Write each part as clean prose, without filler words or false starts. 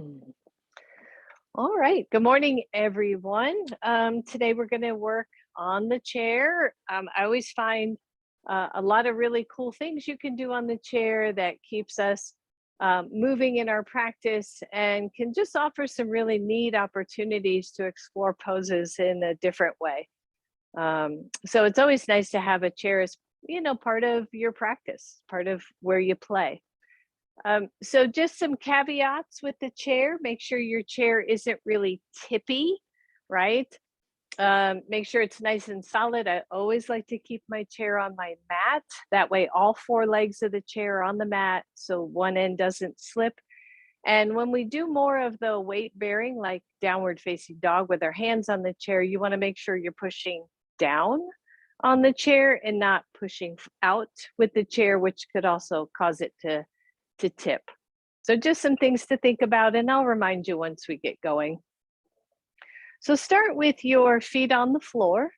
Mm. All right. Good morning, everyone. Today we're going to work on the chair. I always find a lot of really cool things you can do on the chair that keeps us moving in our practice and can just offer some really neat opportunities to explore poses in a different way. So it's always nice to have a chair as part of your practice, part of where you play. So just some caveats with the chair. Make sure your chair isn't really tippy, right? Make sure it's nice and solid. I always like to keep my chair on my mat. That way, all four legs of the chair are on the mat, so one end doesn't slip. And when we do more of the weight bearing, like downward facing dog with our hands on the chair, you want to make sure you're pushing down on the chair and not pushing out with the chair, which could also cause it to tip. So just some things to think about, and I'll remind you once we get going. So start with your feet on the floor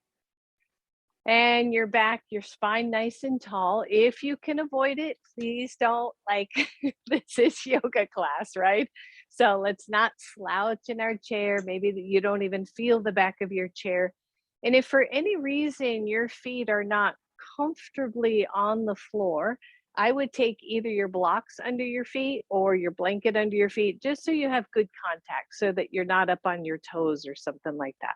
and your back, your spine nice and tall. If you can avoid it, please don't like this is yoga class, right? So let's not slouch in our chair. Maybe you don't even feel the back of your chair. And if for any reason your feet are not comfortably on the floor, I would take either your blocks under your feet or your blanket under your feet, just so you have good contact so that you're not up on your toes or something like that.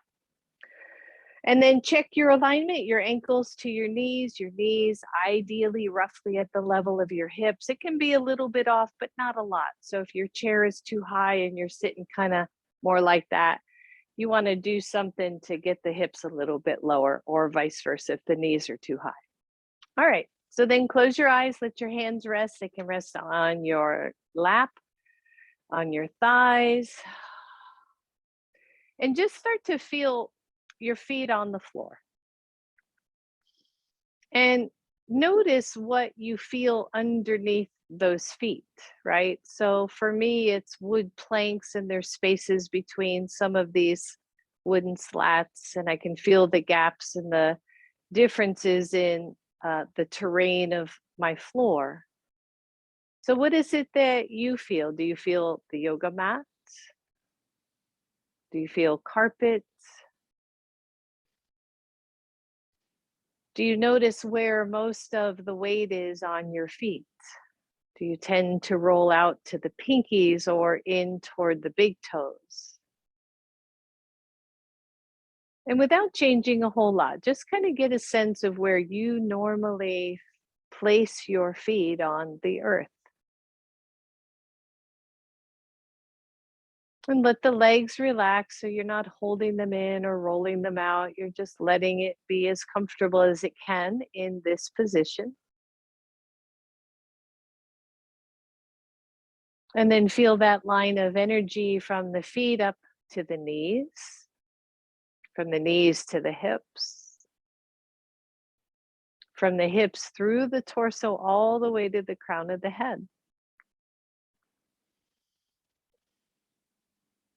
And then check your alignment, your ankles to your knees ideally roughly at the level of your hips. It can be a little bit off, but not a lot. So if your chair is too high and you're sitting kind of more like that, you want to do something to get the hips a little bit lower, or vice versa if the knees are too high. All right. So then close your eyes, let your hands rest. They can rest on your lap, on your thighs, and just start to feel your feet on the floor. And notice what you feel underneath those feet, right? So for me, it's wood planks, and there's spaces between some of these wooden slats, and I can feel the gaps and the differences in the terrain of my floor. So, what is it that you feel? Do you feel the yoga mat? Do you feel carpet? Do you notice where most of the weight is on your feet? Do you tend to roll out to the pinkies or in toward the big toes? And without changing a whole lot, just kind of get a sense of where you normally place your feet on the earth. And let the legs relax so you're not holding them in or rolling them out. You're just letting it be as comfortable as it can in this position. And then feel that line of energy from the feet up to the knees, from the knees to the hips, from the hips through the torso all the way to the crown of the head.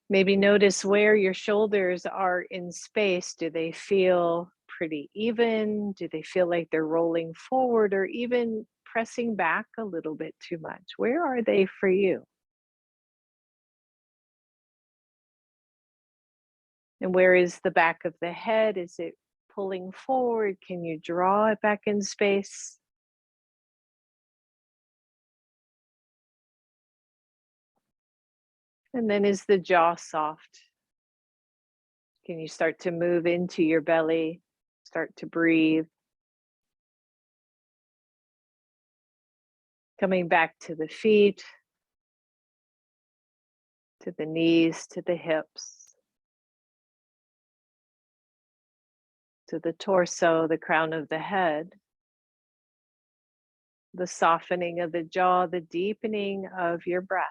Maybe notice where your shoulders are in space. Do they feel pretty even? Do they feel like they're rolling forward or even pressing back a little bit too much? Where are they for you? And where is the back of the head? Is it pulling forward? Can you draw it back in space? And then is the jaw soft? Can you start to move into your belly? Start to breathe. Coming back to the feet, to the knees, to the hips, to the torso, the crown of the head, the softening of the jaw, the deepening of your breath.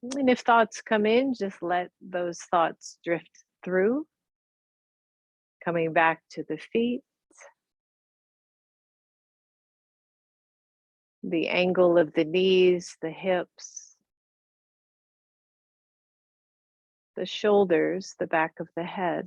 And if thoughts come in, just let those thoughts drift through, coming back to the feet, the angle of the knees, the hips, the shoulders, the back of the head.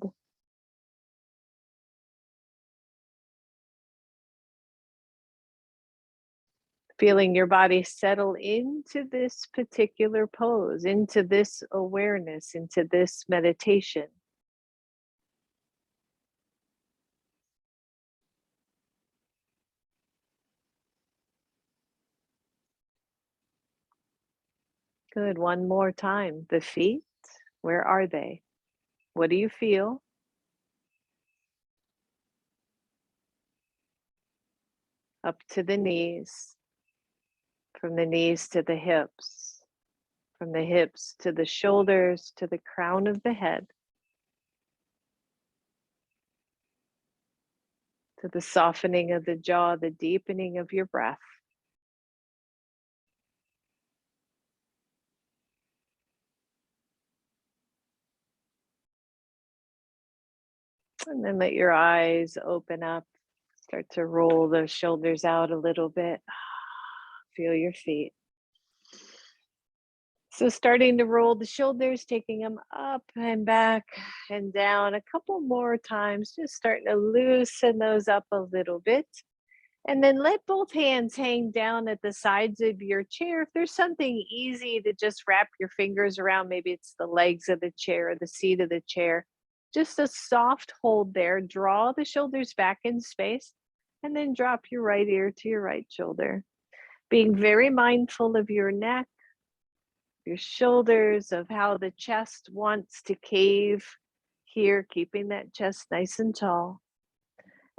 Feeling your body settle into this particular pose, into this awareness, into this meditation. Good. One more time. The feet, where are they? What do you feel? Up to the knees, from the knees to the hips, from the hips to the shoulders, to the crown of the head, to the softening of the jaw, the deepening of your breath. And then let your eyes open up. Start to roll those shoulders out a little bit. Feel your feet. So starting to roll the shoulders, taking them up and back and down a couple more times, just starting to loosen those up a little bit. And then let both hands hang down at the sides of your chair. If there's something easy to just wrap your fingers around, maybe it's the legs of the chair or the seat of the chair, just a soft hold there. Draw the shoulders back in space and then drop your right ear to your right shoulder. Being very mindful of your neck, your shoulders, of how the chest wants to cave here, keeping that chest nice and tall.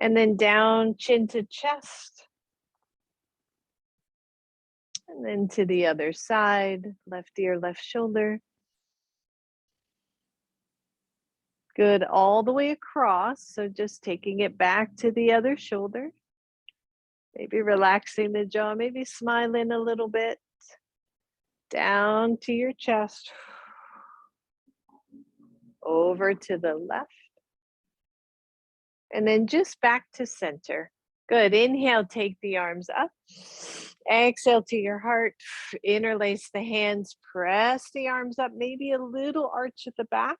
And then down, chin to chest. And then to the other side, left ear, left shoulder. Good, all the way across. So just taking it back to the other shoulder. Maybe relaxing the jaw, maybe smiling a little bit. Down to your chest. Over to the left. And then just back to center. Good. Inhale, take the arms up. Exhale to your heart. Interlace the hands. Press the arms up. Maybe a little arch at the back.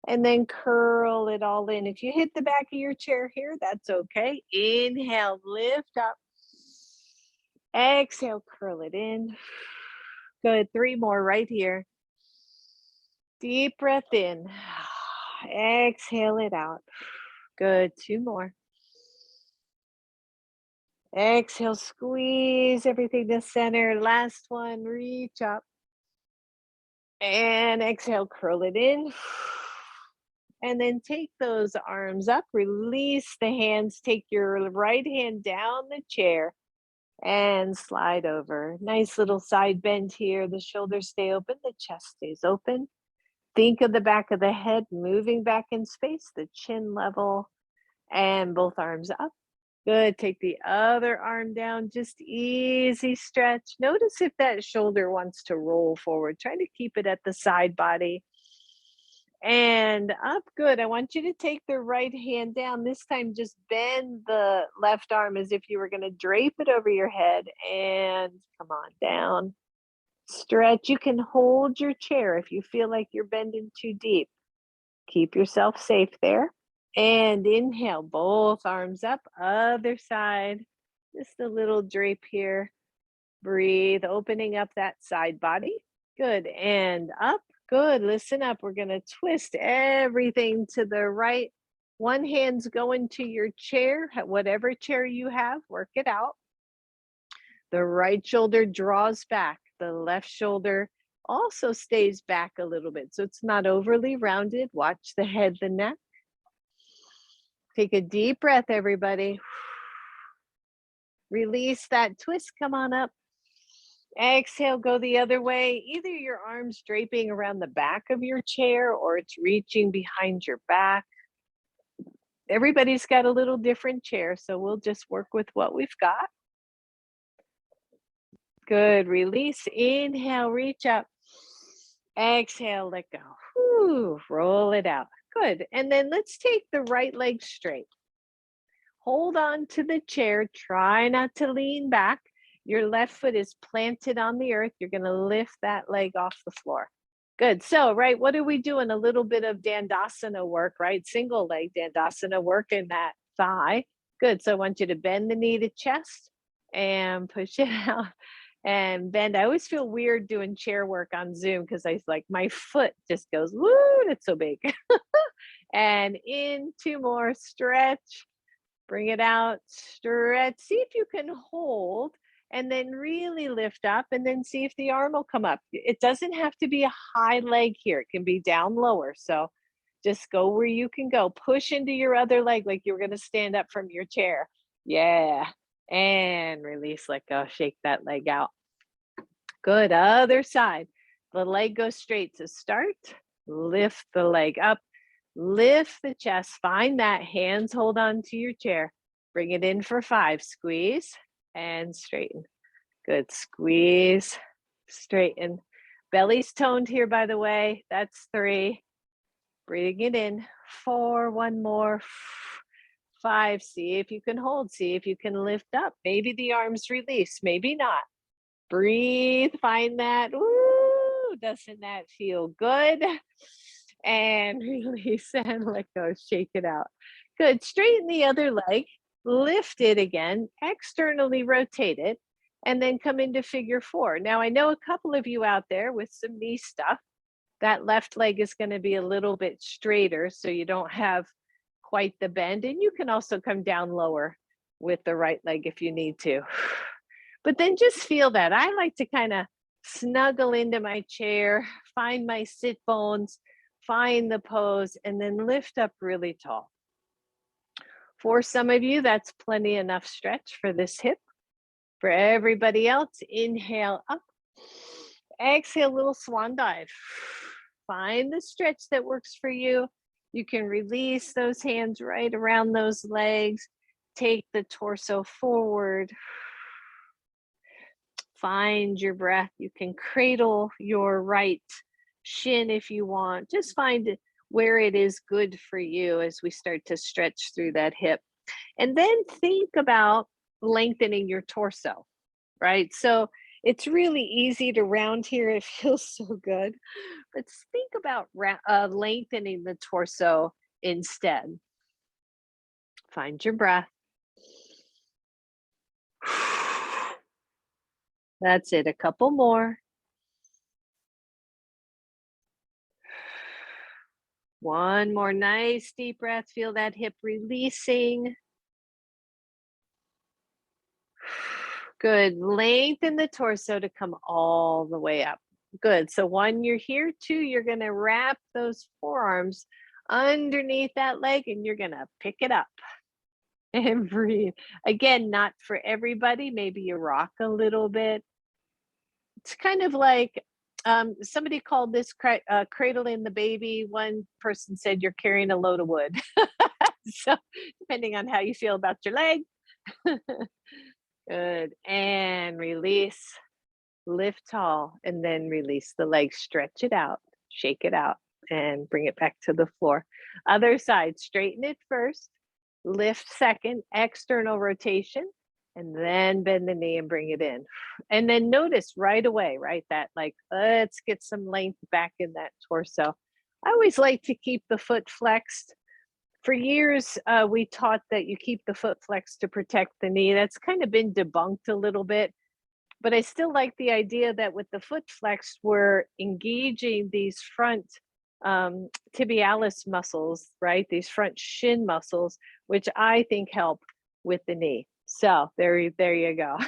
And then curl it all in. If you hit the back of your chair here, that's okay. Inhale, lift up. Exhale, curl it in. Good. 3 more right here. Deep breath in. Exhale it out. Good. 2 more. Exhale, squeeze everything to center. Last one, reach up. And exhale, curl it in. And then take those arms up, release the hands, take your right hand down the chair and slide over. Nice little side bend here. The shoulders stay open, the chest stays open. Think of the back of the head moving back in space, the chin level, and both arms up. Good. Take the other arm down, just easy stretch. Notice if that shoulder wants to roll forward. Try to keep it at the side body. And up. Good. I want you to take the right hand down. This time, just bend the left arm as if you were going to drape it over your head. And come on down. Stretch. You can hold your chair if you feel like you're bending too deep. Keep yourself safe there. And inhale, both arms up, other side. Just a little drape here. Breathe, opening up that side body. Good. And up. Good. Listen up. We're going to twist everything to the right. One hand's going to your chair, whatever chair you have, work it out. The right shoulder draws back. The left shoulder also stays back a little bit. So it's not overly rounded. Watch the head, the neck. Take a deep breath, everybody. Release that twist. Come on up. Exhale, go the other way. Either your arms draping around the back of your chair or it's reaching behind your back. Everybody's got a little different chair, so we'll just work with what we've got. Good. Release. Inhale, reach up. Exhale, let go. Whew, roll it out. Good. And then let's take the right leg straight. Hold on to the chair. Try not to lean back. Your left foot is planted on the earth. You're going to lift that leg off the floor. Good. So, right, what are we doing? A little bit of Dandasana work, right? Single leg Dandasana work in that thigh. Good. So I want you to bend the knee to chest and push it out and bend. I always feel weird doing chair work on Zoom because I like my foot just goes, woo, it's so big. And in, two more, stretch, bring it out, stretch. See if you can hold and then really lift up and then see if the arm will come up. It doesn't have to be a high leg here, it can be down lower. So just go where you can go. Push into your other leg like you're going to stand up from your chair. Yeah. And release, let go, shake that leg out. Good. Other side. The leg goes straight. So start, lift the leg up, lift the chest, find that, hands hold on to your chair. Bring it in for 5, squeeze and straighten. Good, squeeze, straighten. Belly's toned here, by the way. That's 3. Bring it in, 4, one more, 5. See if you can hold, see if you can lift up. Maybe the arms release, maybe not. Breathe, find that. Ooh, doesn't that feel good? And release and let go, shake it out. Good, straighten the other leg, lift it again, externally rotate it, and then come into figure 4. Now, I know a couple of you out there with some knee stuff. That left leg is going to be a little bit straighter, so you don't have quite the bend. And you can also come down lower with the right leg if you need to. But then just feel that. I like to kind of snuggle into my chair, find my sit bones, find the pose, and then lift up really tall. For some of you, that's plenty enough stretch for this hip. For everybody else, inhale up. Exhale, little swan dive. Find the stretch that works for you. You can release those hands right around those legs. Take the torso forward. Find your breath. You can cradle your right shin if you want. Just find where it is good for you as we start to stretch through that hip. And then think about lengthening your torso, right? So it's really easy to round here. It feels so good. But think about lengthening the torso instead. Find your breath. That's it. A couple more. One more nice deep breath. Feel that hip releasing. Good. Lengthen the torso to come all the way up. Good. So 1, you're here. 2, you're going to wrap those forearms underneath that leg and you're going to pick it up and breathe. Again, not for everybody. Maybe you rock a little bit. It's kind of like somebody called this cradling the baby. One person said you're carrying a load of wood. So depending on how you feel about your leg. Good. And release. Lift tall and then release the leg. Stretch it out. Shake it out and bring it back to the floor. Other side. Straighten it first. Lift second. External rotation. And then bend the knee and bring it in. And then notice right away, right? That like, let's get some length back in that torso. I always like to keep the foot flexed. For years, we taught that you keep the foot flexed to protect the knee. That's kind of been debunked a little bit, but I still like the idea that with the foot flexed, we're engaging these front tibialis muscles, right? These front shin muscles, which I think help with the knee. So there you go.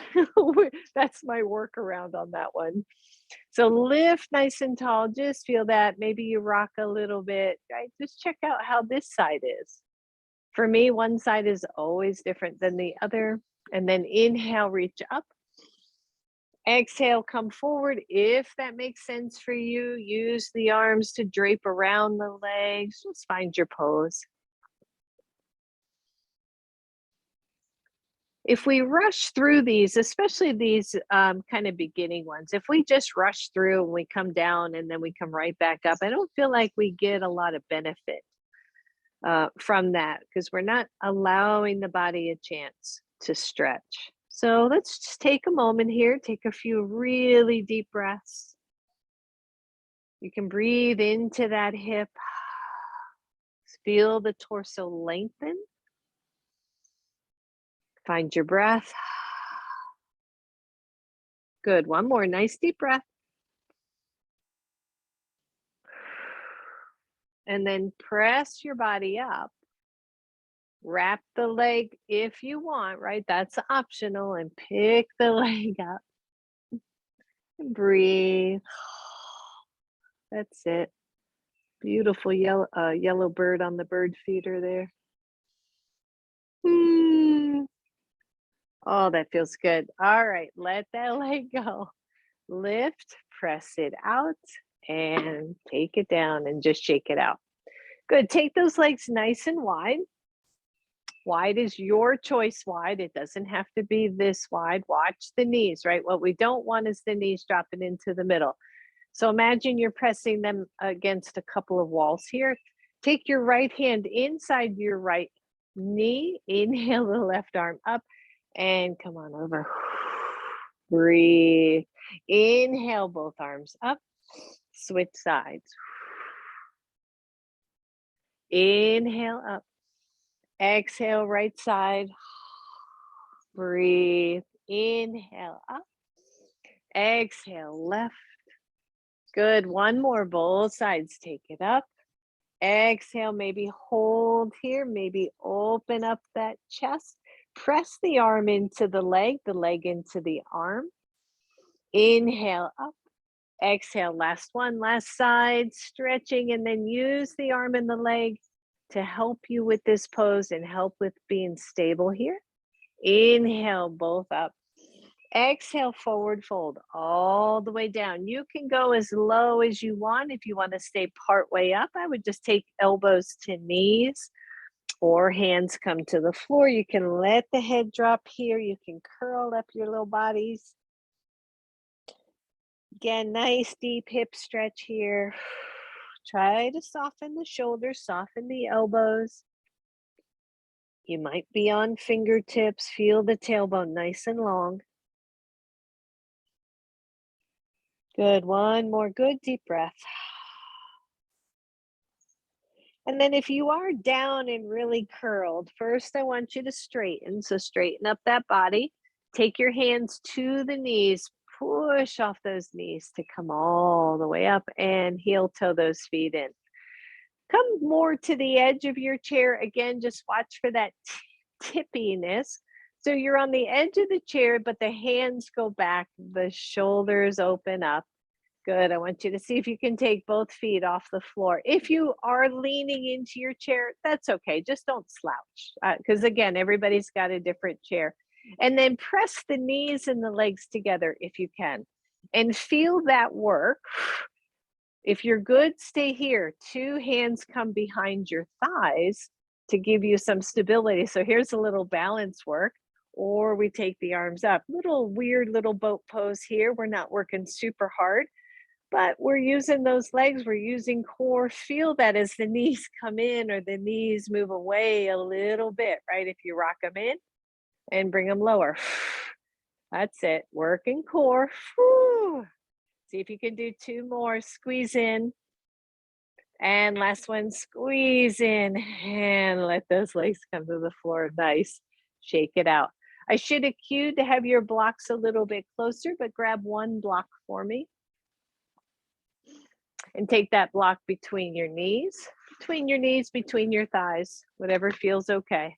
That's my workaround on that one. So lift nice and tall. Just feel that. Maybe you rock a little bit. Right? Just check out how this side is. For me, one side is always different than the other. And then inhale, reach up. Exhale, come forward. If that makes sense for you, use the arms to drape around the legs. Just find your pose. If we rush through these, especially these kind of beginning ones, if we just rush through and we come down and then we come right back up, I don't feel like we get a lot of benefit from that because we're not allowing the body a chance to stretch. So let's just take a moment here, take a few really deep breaths. You can breathe into that hip, feel the torso lengthen. Find your breath. Good. One more nice deep breath. And then press your body up. Wrap the leg if you want, right? That's optional. And pick the leg up. And breathe. That's it. Beautiful yellow bird on the bird feeder there. Mm. Oh, that feels good. All right, let that leg go. Lift, press it out, and take it down and just shake it out. Good. Take those legs nice and wide. Wide is your choice wide. It doesn't have to be this wide. Watch the knees, right? What we don't want is the knees dropping into the middle. So imagine you're pressing them against a couple of walls here. Take your right hand inside your right knee. Inhale the left arm up and come on over. Breathe. Inhale both arms up. Switch sides. Inhale up. Exhale right side. Breathe. Inhale up. Exhale left. Good. One more. Both sides. Take it up. Exhale. Maybe hold here. Maybe open up that chest. Press the arm into the leg into the arm. Inhale up. Exhale. Last one. Last side. Stretching. And then use the arm and the leg to help you with this pose and help with being stable here. Inhale. Both up. Exhale, forward fold all the way down. You can go as low as you want. If you want to stay part way up, I would just take elbows to knees or hands come to the floor. You can let the head drop here. You can curl up your little bodies. Again, nice deep hip stretch here. Try to soften the shoulders, soften the elbows. You might be on fingertips. Feel the tailbone nice and long. Good. One more good deep breath. And then if you are down and really curled, first I want you to straighten. So straighten up that body. Take your hands to the knees. Push off those knees to come all the way up and heel toe those feet in. Come more to the edge of your chair. Again, just watch for that tippiness. So you're on the edge of the chair, but the hands go back, the shoulders open up. Good. I want you to see if you can take both feet off the floor. If you are leaning into your chair, that's okay. Just don't slouch. Because again, everybody's got a different chair. And then press the knees and the legs together if you can. And feel that work. If you're good, stay here. Two hands come behind your thighs to give you some stability. So here's a little balance work. Or we take the arms up. Little weird little boat pose here. We're not working super hard. But we're using those legs, we're using core. Feel that as the knees come in or the knees move away a little bit, right? If you rock them in and bring them lower. That's it. Working core. Whew. See if you can do two more. Squeeze in. And last one, squeeze in and let those legs come to the floor. Nice. Shake it out. I should have cued to have your blocks a little bit closer, but grab one block for me. And take that block between your knees, between your thighs, whatever feels okay.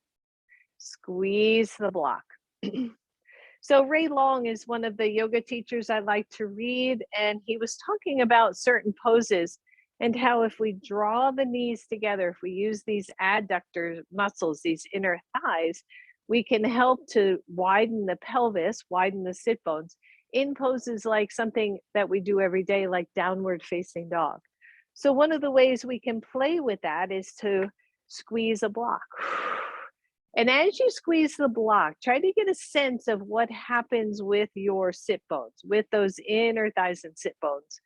Squeeze the block. So Ray Long is one of the yoga teachers I like to read, and he was talking about certain poses and how if we draw the knees together, if we use these adductor muscles, these inner thighs, we can help to widen the pelvis, widen the sit bones in poses like something that we do every day, like downward facing dog. So one of the ways we can play with that is to squeeze a block. And as you squeeze the block, try to get a sense of what happens with your sit bones, with those inner thighs and sit bones.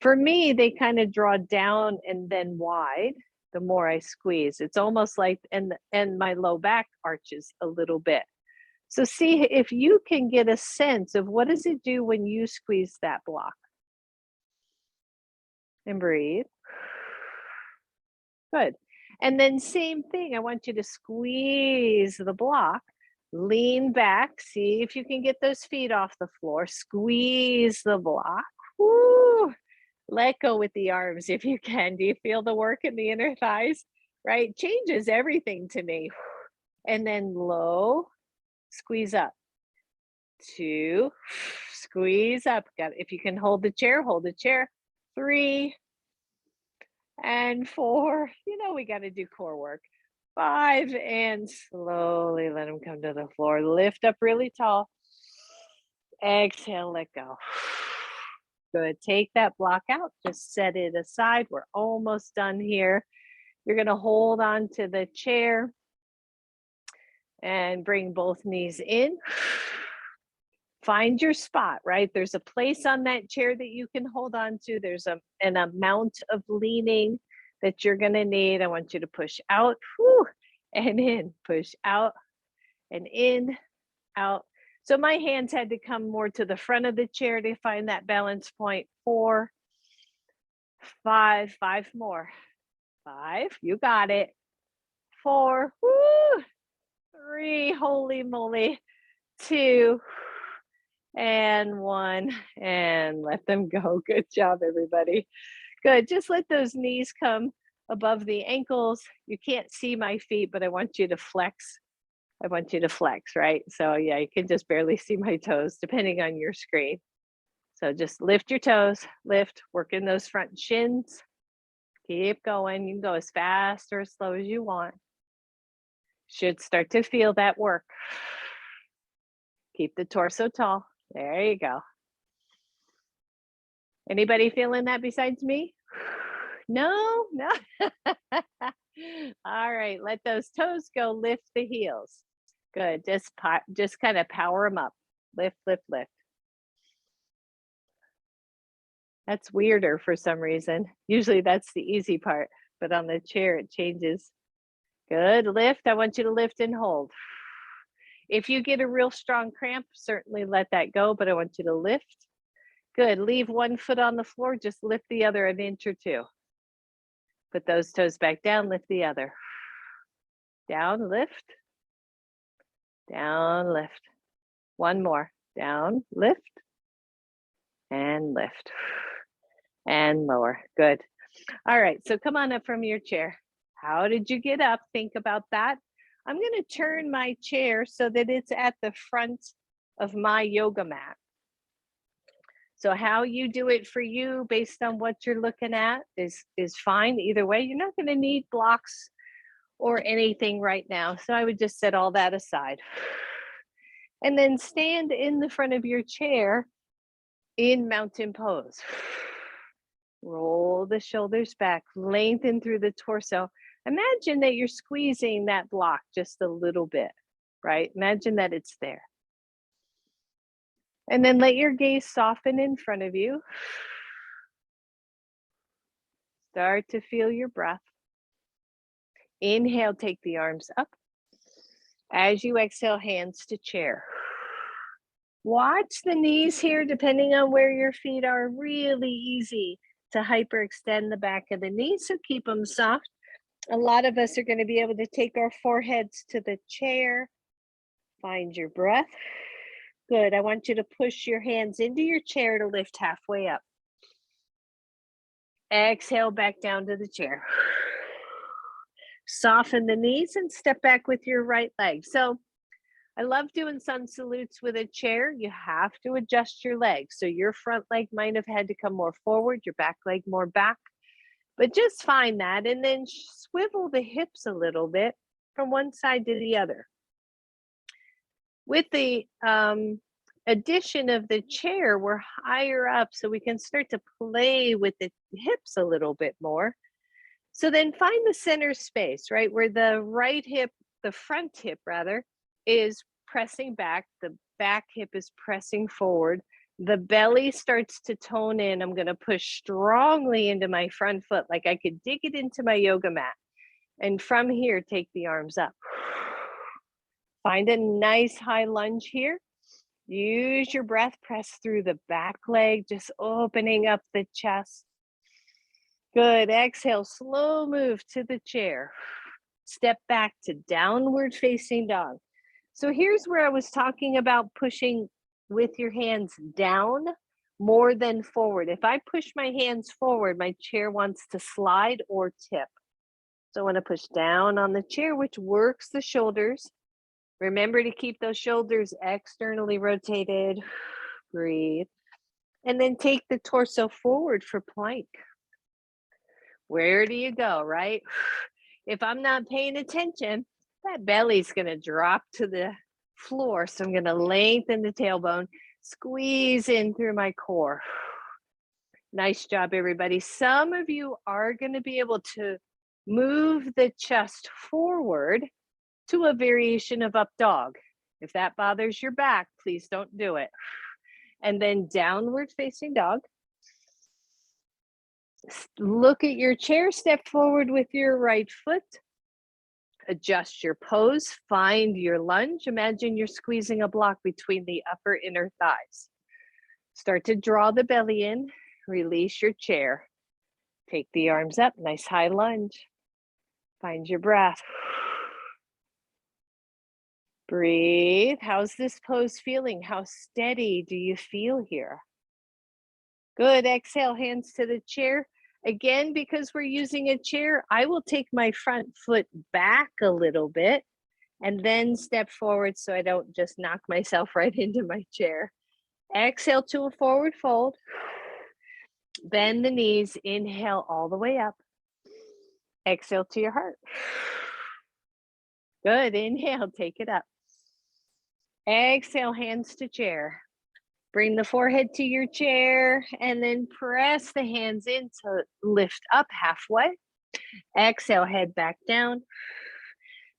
For me, they kind of draw down and then wide the more I squeeze. It's almost like, and my low back arches a little bit. So see if you can get a sense of what does it do when you squeeze that block. And breathe. Good. And then same thing, I want you to squeeze the block, Lean back. See if you can get those feet off the floor. Squeeze the block. Woo! Let go with the arms if you can. Do you feel the work in the inner thighs? Right? Changes everything to me. And then low, squeeze up. 2, squeeze up. Got if you can hold the chair, hold the chair. 3 and 4. You know we got to do core work. 5 and slowly let them come to the floor. Lift up really tall. Exhale, let go. Good. Take that block out. Just set it aside. We're almost done here. You're going to hold on to the chair and bring both knees in. Find your spot, right? There's a place on that chair that you can hold on to. There's an amount of leaning that you're going to need. I want you to push out, and in, push out and in, out. So my hands had to come more to the front of the chair to find that balance point. 4, 5 more. 5, you got it. 4, 3, holy moly. 2, and 1, and let them go. Good job, everybody. Good. Just let those knees come above the ankles. You can't see my feet, but I want you to flex. I want you to flex, right? So yeah, you can just barely see my toes depending on your screen. So just lift your toes, lift, work in those front shins. Keep going. You can go as fast or as slow as you want. Should start to feel that work. Keep the torso tall. There you go. Anybody feeling that besides me? No. All right, let those toes go. Lift the heels. Good. Just kind of power them up. Lift, lift, lift. That's weirder for some reason. Usually that's the easy part, but on the chair it changes. Good. Lift. I want you to lift and hold. If you get a real strong cramp, certainly let that go, but I want you to lift. Good. Leave one foot on the floor. Just lift the other an inch or 2. Put those toes back down. Lift the other. Down, lift. Down, lift. One more. Down, lift. And lift. And lower. Good. All right. So come on up from your chair. How did you get up? Think about that. I'm going to turn my chair so that it's at the front of my yoga mat. So how you do it for you based on what you're looking at is fine. Either way, you're not going to need blocks or anything right now. So I would just set all that aside. And then stand in the front of your chair in mountain pose. Roll the shoulders back, lengthen through the torso. Imagine that you're squeezing that block just a little bit, right? Imagine that it's there. And then let your gaze soften in front of you. Start to feel your breath. Inhale, take the arms up. As you exhale, hands to chair. Watch the knees here, depending on where your feet are. Really easy to hyperextend the back of the knees, so keep them soft. A lot of us are going to be able to take our foreheads to the chair. Find your breath. Good. I want you to push your hands into your chair to lift halfway up. Exhale back down to the chair. Soften the knees and step back with your right leg. So I love doing sun salutes with a chair. You have to adjust your legs. So your front leg might have had to come more forward, your back leg more back. But just find that and then swivel the hips a little bit from one side to the other. With the addition of the chair, we're higher up, so we can start to play with the hips a little bit more. So then find the center space, right? Where the right hip, the front hip rather, is pressing back. The back hip is pressing forward. The belly starts to tone in. I'm going to push strongly into my front foot like I could dig it into my yoga mat. And from here, take the arms up. Find a nice high lunge here. Use your breath, press through the back leg, just opening up the chest. Good. Exhale, slow move to the chair. Step back to downward facing dog. So here's where I was talking about pushing with your hands down more than forward. If I push my hands forward, my chair wants to slide or tip. So I want to push down on the chair, which works the shoulders. Remember to keep those shoulders externally rotated. Breathe. And then take the torso forward for plank. Where do you go, right? If I'm not paying attention, that belly's going to drop to the floor. So I'm going to lengthen the tailbone, squeeze in through my core. Nice job, everybody. Some of you are going to be able to move the chest forward to a variation of up dog. If that bothers your back, please don't do it. And then downward facing dog. Look at your chair, step forward with your right foot. Adjust your pose, find your lunge. Imagine you're squeezing a block between the upper inner thighs. Start to draw the belly in, release your chair. Take the arms up, nice high lunge. Find your breath. Breathe. How's this pose feeling? How steady do you feel here? Good. Exhale, hands to the chair. Again, because we're using a chair, I will take my front foot back a little bit and then step forward so I don't just knock myself right into my chair. Exhale to a forward fold. Bend the knees. Inhale all the way up. Exhale to your heart. Good. Inhale, take it up. Exhale, hands to chair. Bring the forehead to your chair and then press the hands in to lift up halfway. Exhale, head back down.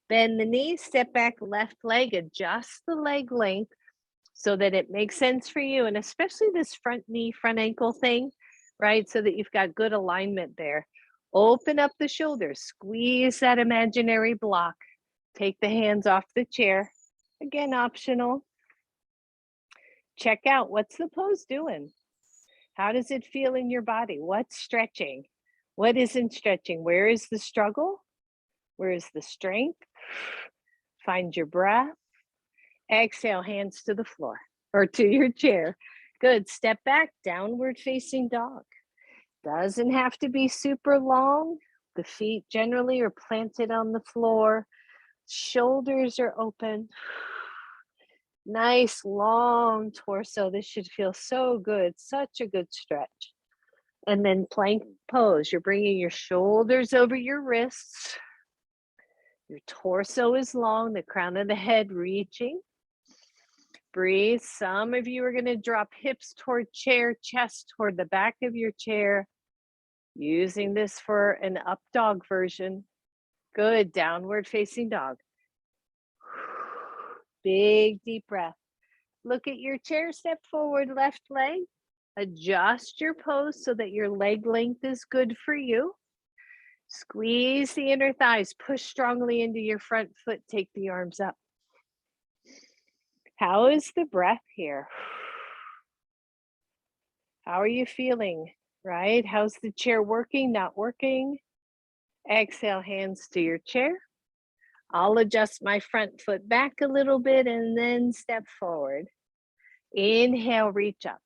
Bend the knees, step back, left leg, adjust the leg length so that it makes sense for you. And especially this front knee, front ankle thing, right? So that you've got good alignment there. Open up the shoulders, squeeze that imaginary block. Take the hands off the chair. Again, optional. Check out, what's the pose doing? How does it feel in your body? What's stretching? What isn't stretching? Where is the struggle? Where is the strength? Find your breath. Exhale, hands to the floor or to your chair. Good. Step back, downward facing dog. Doesn't have to be super long. The feet generally are planted on the floor. Shoulders are open. Nice long torso. This should feel so good. Such a good stretch. And then plank pose. You're bringing your shoulders over your wrists. Your torso is long, the crown of the head reaching. Breathe. Some of you are going to drop hips toward chair, chest toward the back of your chair. Using this for an up dog version. Good. Downward facing dog. Big deep breath. Look at your chair, step forward, left leg. Adjust your pose so that your leg length is good for you. Squeeze the inner thighs, push strongly into your front foot, take the arms up. How is the breath here? How are you feeling, right? How's the chair working, not working? Exhale, hands to your chair. I'll adjust my front foot back a little bit and then step forward. Inhale, reach up.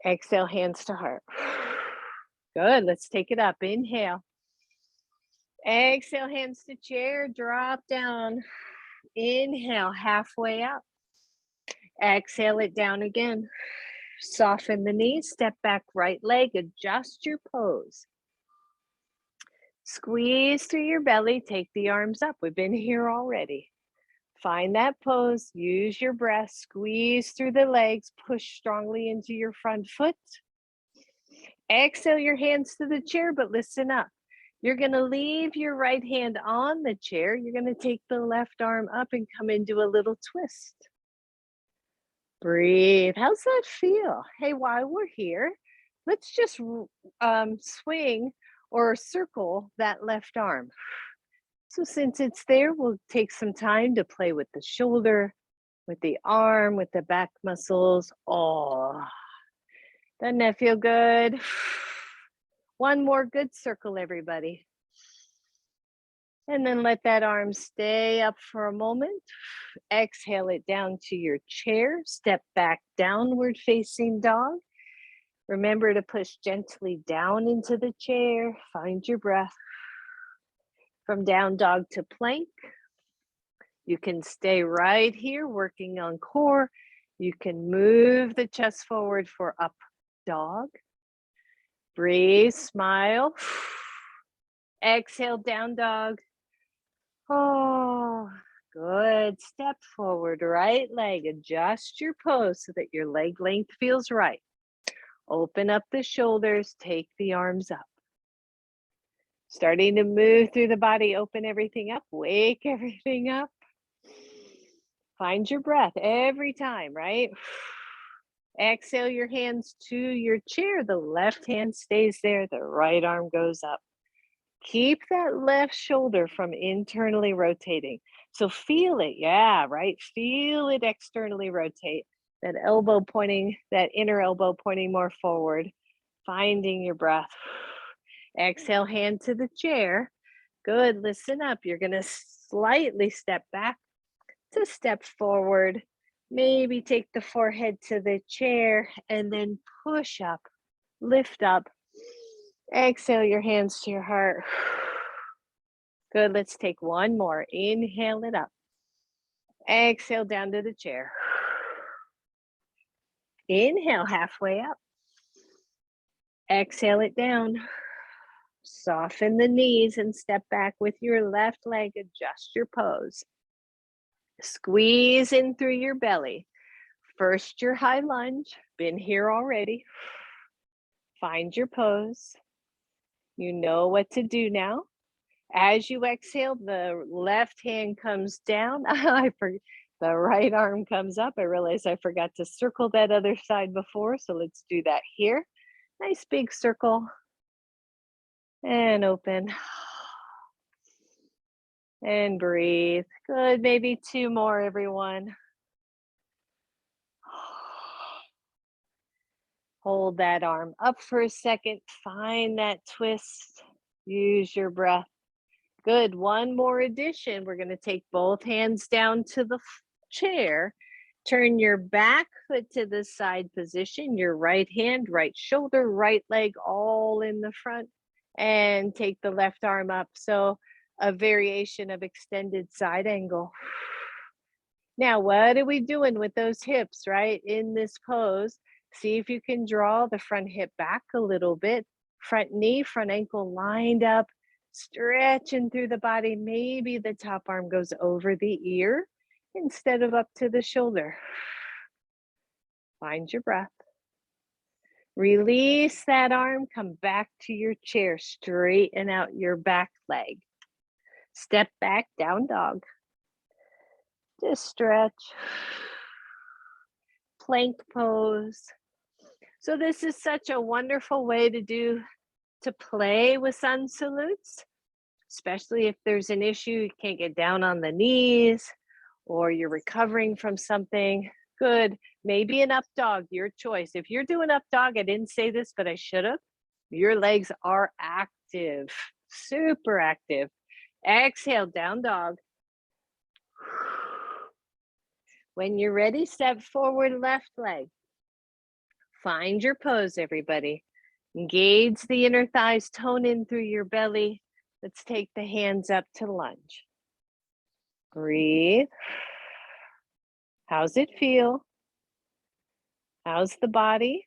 Exhale, hands to heart. Good, let's take it up. Inhale. Exhale, hands to chair, drop down. Inhale, halfway up. Exhale it down again. Soften the knees, step back, right leg, adjust your pose. Squeeze through your belly, take the arms up. We've been here already. Find that pose, use your breath, squeeze through the legs, push strongly into your front foot. Exhale your hands to the chair, but listen up. You're going to leave your right hand on the chair. You're going to take the left arm up and come into a little twist. Breathe. How's that feel? Hey, while we're here, let's just swing or circle that left arm. So since it's there, we'll take some time to play with the shoulder, with the arm, with the back muscles. Oh, doesn't that feel good? One more good circle, everybody. And then let that arm stay up for a moment. Exhale it down to your chair. Step back, downward facing dog. Remember to push gently down into the chair. Find your breath. From down dog to plank. You can stay right here working on core. You can move the chest forward for up dog. Breathe, smile. Exhale, down dog. Oh, good. Step forward, right leg. Adjust your pose so that your leg length feels right. Open up the shoulders, take the arms up. Starting to move through the body, open everything up, wake everything up. Find your breath every time, right? Exhale your hands to your chair. The left hand stays there, the right arm goes up. Keep that left shoulder from internally rotating. So feel it, yeah, right? Feel it externally rotate. That elbow pointing, that inner elbow pointing more forward. Finding your breath. Exhale, hand to the chair. Good, listen up. You're gonna slightly step back to step forward. Maybe take the forehead to the chair and then push up, lift up. Exhale your hands to your heart. Good, let's take one more. Inhale it up. Exhale down to the chair. Inhale halfway up. Exhale it down. Soften the knees and step back with your left leg. Adjust your pose. Squeeze in through your belly. First your high lunge. Been here already. Find your pose. You know what to do now. As you exhale, the left hand comes down. The right arm comes up. I realized I forgot to circle that other side before, so let's do that here. Nice big circle. And open. And breathe. Good, maybe two more, everyone. Hold that arm up for a second. Find that twist. Use your breath. Good, one more addition. We're gonna take both hands down to the chair. Turn your back foot to the side position, your right hand, right shoulder, right leg, all in the front. And take the left arm up. So a variation of extended side angle. Now, what are we doing with those hips, right? In this pose, see if you can draw the front hip back a little bit. Front knee, front ankle lined up, stretching through the body. Maybe the top arm goes over the ear instead of up to the shoulder. Find your breath. Release that arm, come back to your chair, straighten out your back leg. Step back, down dog. Just stretch. Plank pose. So this is such a wonderful way to play with sun salutes, especially if there's an issue, you can't get down on the knees or you're recovering from something. Good. Maybe an up dog, your choice. If you're doing up dog, I didn't say this, but I should have. Your legs are active, super active. Exhale, down dog. When you're ready, step forward, left leg. Find your pose, everybody. Engage the inner thighs, tone in through your belly. Let's take the hands up to lunge. Breathe. How's it feel? How's the body?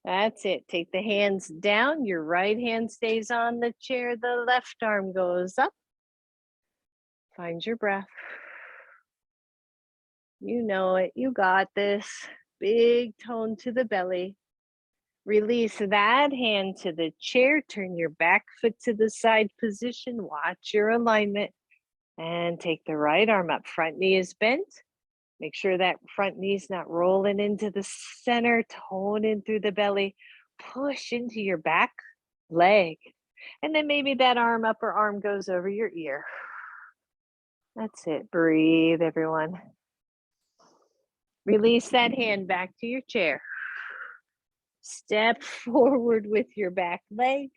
That's it. Take the hands down. Your right hand stays on the chair. The left arm goes up. Find your breath. You know it. You got this. Big tone to the belly. Release that hand to the chair. Turn your back foot to the side position. Watch your alignment. And take the right arm up. Front knee is bent. Make sure that front knee's not rolling into the center. Tone in through the belly. Push into your back leg. And then maybe that upper arm goes over your ear. That's it. Breathe, everyone. Release that hand back to your chair. Step forward with your back leg.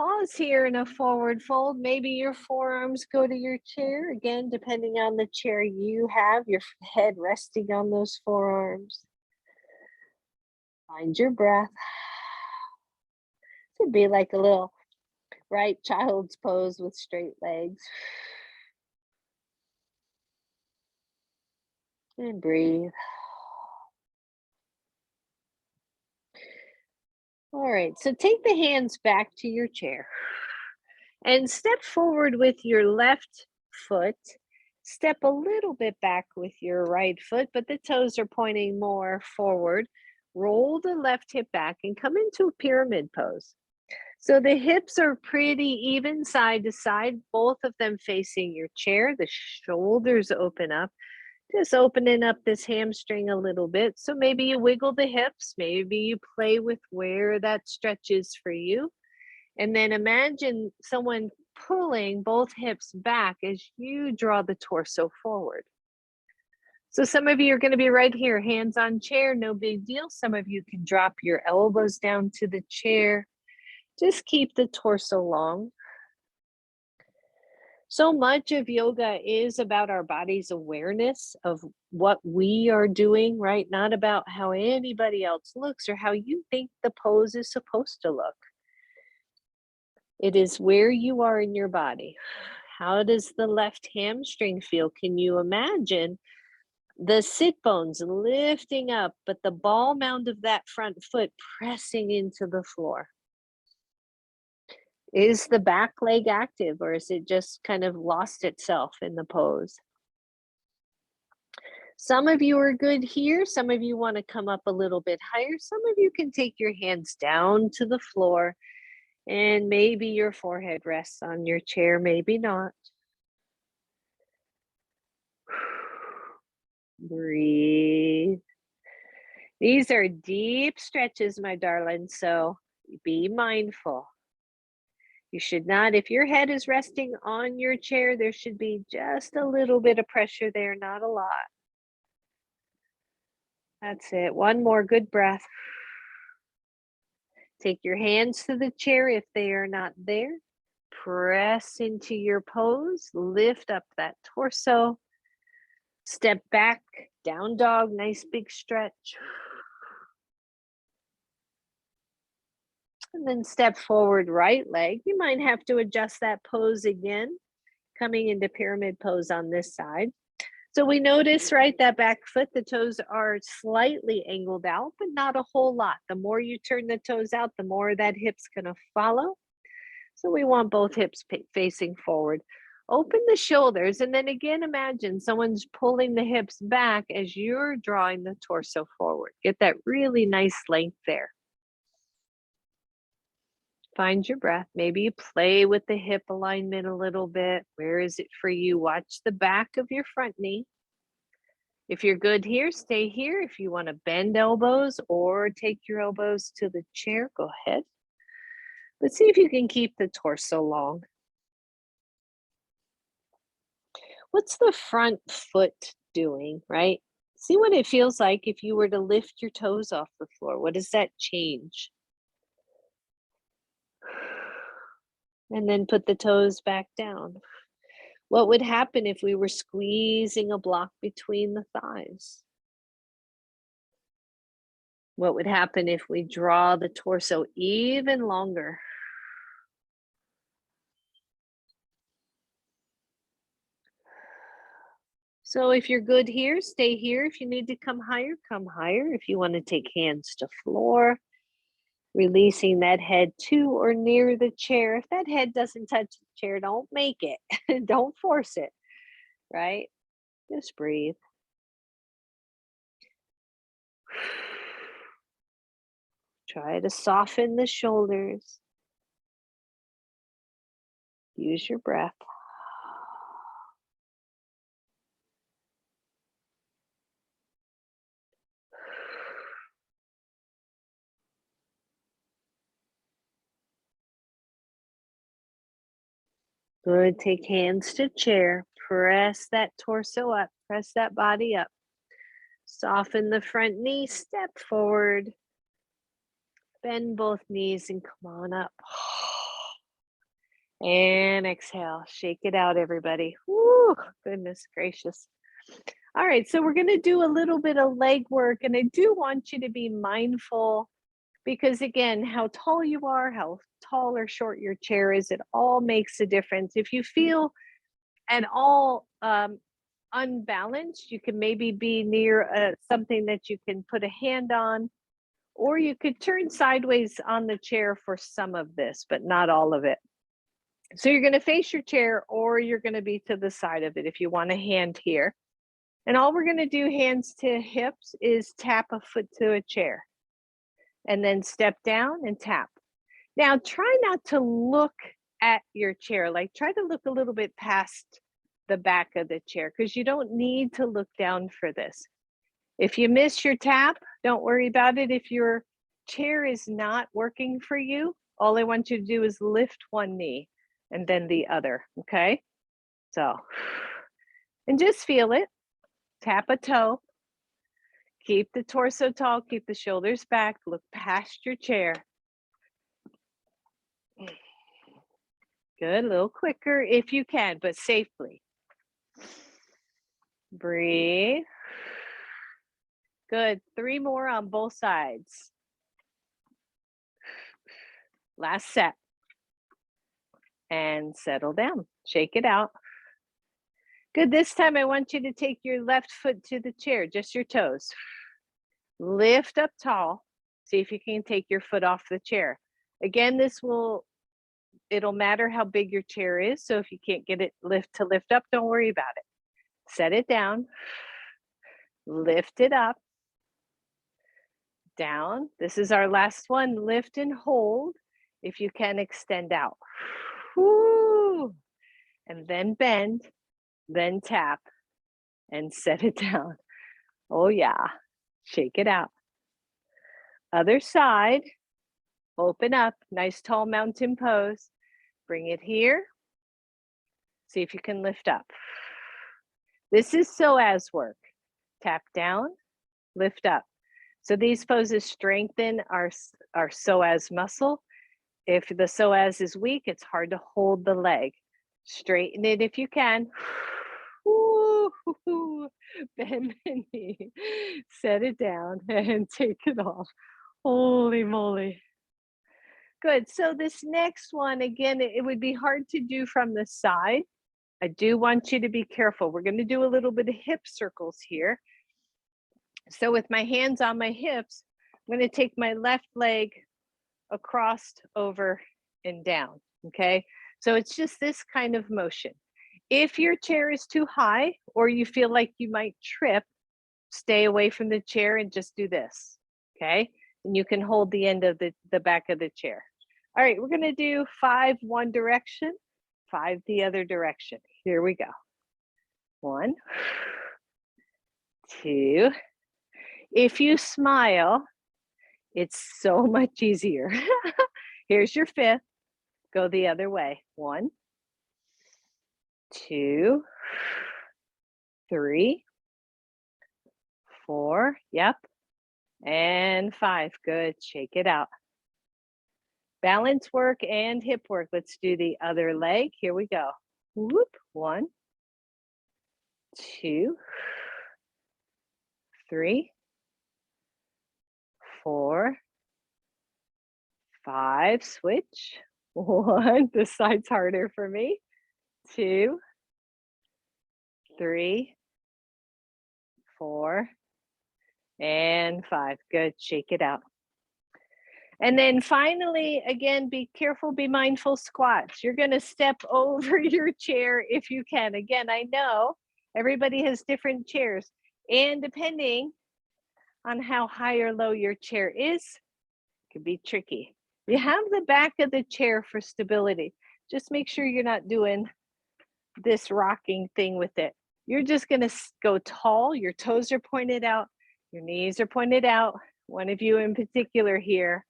pause here in a forward fold. Maybe your forearms go to your chair. Again, depending on the chair you have, your head resting on those forearms. Find your breath. Could be like a little right child's pose with straight legs. And breathe. All right, so take the hands back to your chair and step forward with your left foot. Step a little bit back with your right foot, but the toes are pointing more forward. Roll the left hip back and come into a pyramid pose. So the hips are pretty even side to side, both of them facing your chair. The shoulders open up, just opening up this hamstring a little bit. So maybe you wiggle the hips, maybe you play with where that stretch is for you. And then imagine someone pulling both hips back as you draw the torso forward. So some of you are going to be right here, hands on chair, no big deal. Some of you can drop your elbows down to the chair. Just keep the torso long. So much of yoga is about our body's awareness of what we are doing, right? Not about how anybody else looks or how you think the pose is supposed to look. It is where you are in your body. How does the left hamstring feel? Can you imagine the sit bones lifting up, but the ball mound of that front foot pressing into the floor? Is the back leg active, or is it just kind of lost itself in the pose? Some of you are good here. Some of you want to come up a little bit higher. Some of you can take your hands down to the floor, and maybe your forehead rests on your chair, maybe not. Breathe. These are deep stretches, my darling, so be mindful. You should not, if your head is resting on your chair, there should be just a little bit of pressure there, not a lot. That's it. One more good breath. Take your hands to the chair if they are not there. Press into your pose. Lift up that torso. Step back, down dog, nice big stretch. And then step forward, right leg. You might have to adjust that pose again, coming into pyramid pose on this side. So we notice, right, that back foot, the toes are slightly angled out, but not a whole lot. The more you turn the toes out, the more that hip's gonna follow. So we want both hips facing forward. Open the shoulders, and then again, imagine someone's pulling the hips back as you're drawing the torso forward. Get that really nice length there. Find your breath. Maybe you play with the hip alignment a little bit. Where is it for you? Watch the back of your front knee. If you're good here, stay here. If you want to bend elbows or take your elbows to the chair, go ahead. But see if you can keep the torso long. What's the front foot doing, right? See what it feels like if you were to lift your toes off the floor. What does that change? And then put the toes back down. What would happen if we were squeezing a block between the thighs? What would happen if we draw the torso even longer? So if you're good here, stay here. If you need to come higher, come higher. If you want to take hands to floor, releasing that head to or near the chair. If that head doesn't touch the chair, don't make it. Don't force it, right? Just breathe. Try to soften the shoulders. Use your breath. Good. Take hands to chair. Press that torso up. Press that body up. Soften the front knee. Step forward. Bend both knees and come on up. And exhale. Shake it out, everybody. Woo, goodness gracious. All right, so we're going to do a little bit of leg work, and I do want you to be mindful because, again, how tall you are, how tall or short your chair is, it all makes a difference. If you feel at all unbalanced, you can maybe be near something that you can put a hand on, or you could turn sideways on the chair for some of this, but not all of it. So you're going to face your chair, or you're going to be to the side of it if you want a hand here. And all we're going to do, hands to hips, is tap a foot to a chair and then step down and tap. Now, try not to look at your chair, like try to look a little bit past the back of the chair because you don't need to look down for this. If you miss your tap, don't worry about it. If your chair is not working for you, all I want you to do is lift one knee and then the other, okay? So, and just feel it. Tap a toe. Keep the torso tall, keep the shoulders back, look past your chair. Good, a little quicker if you can, but safely. Breathe. Good, 3 more on both sides. Last set. And settle down, shake it out. Good, this time I want you to take your left foot to the chair, just your toes. Lift up tall, see if you can take your foot off the chair. Again, it'll matter how big your chair is, so if you can't get it lift up, don't worry about it. Set it down, lift it up, down. This is our last one, lift and hold. If you can, extend out. Woo. And then bend, then tap, and set it down. Oh yeah, shake it out. Other side, open up, nice tall mountain pose. Bring it here. See if you can lift up. This is psoas work. Tap down, lift up. So these poses strengthen our psoas muscle. If the psoas is weak, it's hard to hold the leg. Straighten it if you can. Bend the knee, set it down, and take it off. Holy moly. Good. So this next one, again, it would be hard to do from the side. I do want you to be careful. We're going to do a little bit of hip circles here. So with my hands on my hips, I'm going to take my left leg across, over, and down. Okay. So it's just this kind of motion. If your chair is too high or you feel like you might trip, stay away from the chair and just do this. Okay. And you can hold the end of the back of the chair. All right, we're going to do 5 one direction, 5 the other direction. Here we go. 1, 2. If you smile, it's so much easier. Here's your 5th. Go the other way. 1, 2, 3, 4. Yep. And 5. Good. Shake it out. Balance work and hip work. Let's do the other leg. Here we go. Whoop. 1, 2, 3, 4, 5. Switch. 1. This side's harder for me. 2, 3, 4, and 5. Good. Shake it out. And then finally, again, be careful, be mindful squats. You're going to step over your chair if you can. Again, I know everybody has different chairs, and depending on how high or low your chair is, it can be tricky. You have the back of the chair for stability. Just make sure you're not doing this rocking thing with it. You're just going to go tall. Your toes are pointed out. Your knees are pointed out. One of you in particular here,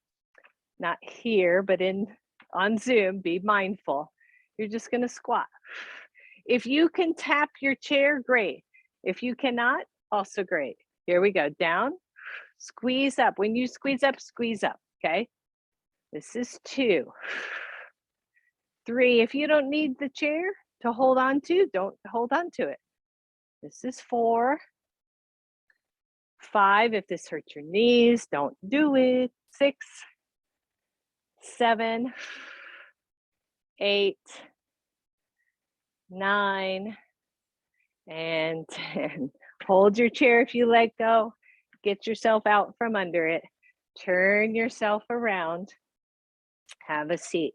not here, but on Zoom, be mindful. You're just going to squat. If you can tap your chair, great. If you cannot, also great. Here we go. Down, squeeze up. When you squeeze up, okay? This is 2, 3, if you don't need the chair to hold on to, don't hold on to it. This is 4. 5, if this hurts your knees, don't do it. 6, 7, 8, 9, and 10. Hold your chair if you let go. Get yourself out from under it. Turn yourself around. Have a seat.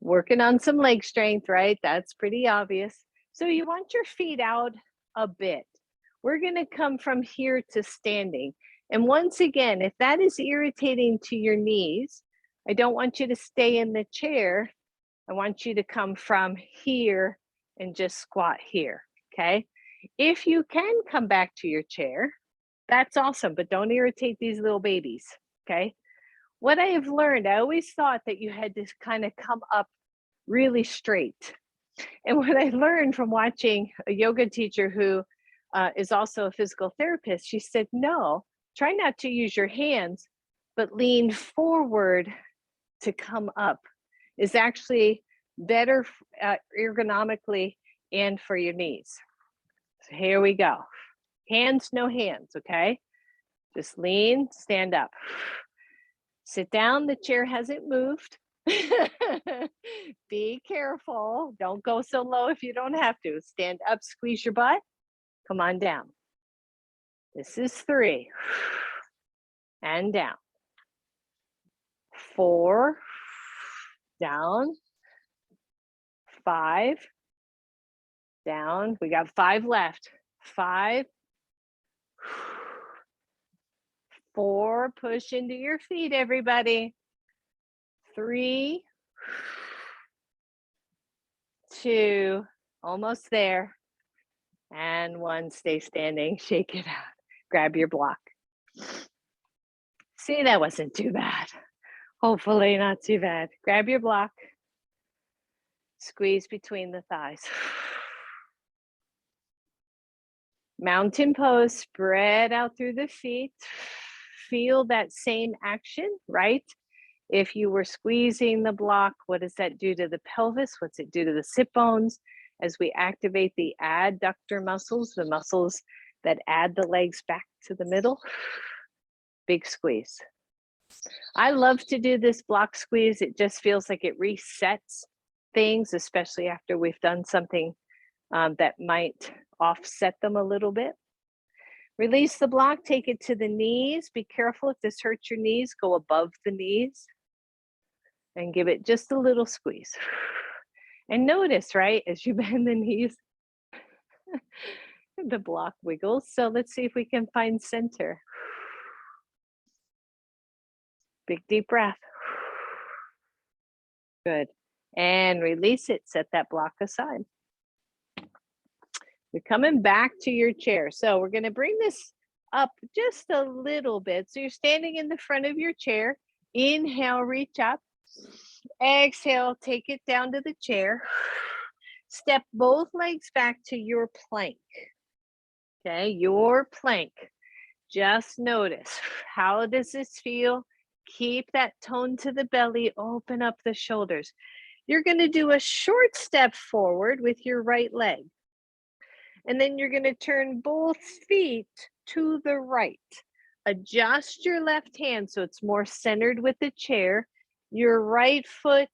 Working on some leg strength, right? That's pretty obvious. So you want your feet out a bit. We're going to come from here to standing. And once again, if that is irritating to your knees, I don't want you to stay in the chair. I want you to come from here and just squat here, okay? If you can come back to your chair, that's awesome, but don't irritate these little babies, okay? What I have learned, I always thought that you had to kind of come up really straight. And what I learned from watching a yoga teacher who is also a physical therapist, she said, no, try not to use your hands, but lean forward to come up is actually better ergonomically and for your knees. So here we go. Hands, no hands, okay? Just lean, stand up. Sit down, the chair hasn't moved. Be careful. Don't go so low if you don't have to. Stand up, squeeze your butt. Come on down. This is 3. And down. 4. Down. 5. Down. We got 5 left. 5. 4. Push into your feet, everybody. 3. 2. Almost there. And 1. Stay standing. Shake it out. Grab your block. See, that wasn't too bad. Hopefully not too bad. Grab your block. Squeeze between the thighs. Mountain pose, spread out through the feet. Feel that same action, right? If you were squeezing the block, what does that do to the pelvis? What's it do to the sit bones? As we activate the adductor muscles, the muscles that add the legs back to the middle. Big squeeze. I love to do this block squeeze. It just feels like it resets things, especially after we've done something that might offset them a little bit. Release the block, take it to the knees. Be careful if this hurts your knees, go above the knees and give it just a little squeeze. And notice, right, as you bend the knees, the block wiggles. So let's see if we can find center. Big deep breath. Good. And release it, set that block aside. You're coming back to your chair. So we're going to bring this up just a little bit. So you're standing in the front of your chair. Inhale, reach up. Exhale, take it down to the chair. Step both legs back to your plank. Okay, your plank. Just notice, how does this feel? Keep that tone to the belly, open up the shoulders. You're going to do a short step forward with your right leg. And then you're going to turn both feet to the right. Adjust your left hand so it's more centered with the chair. Your right foot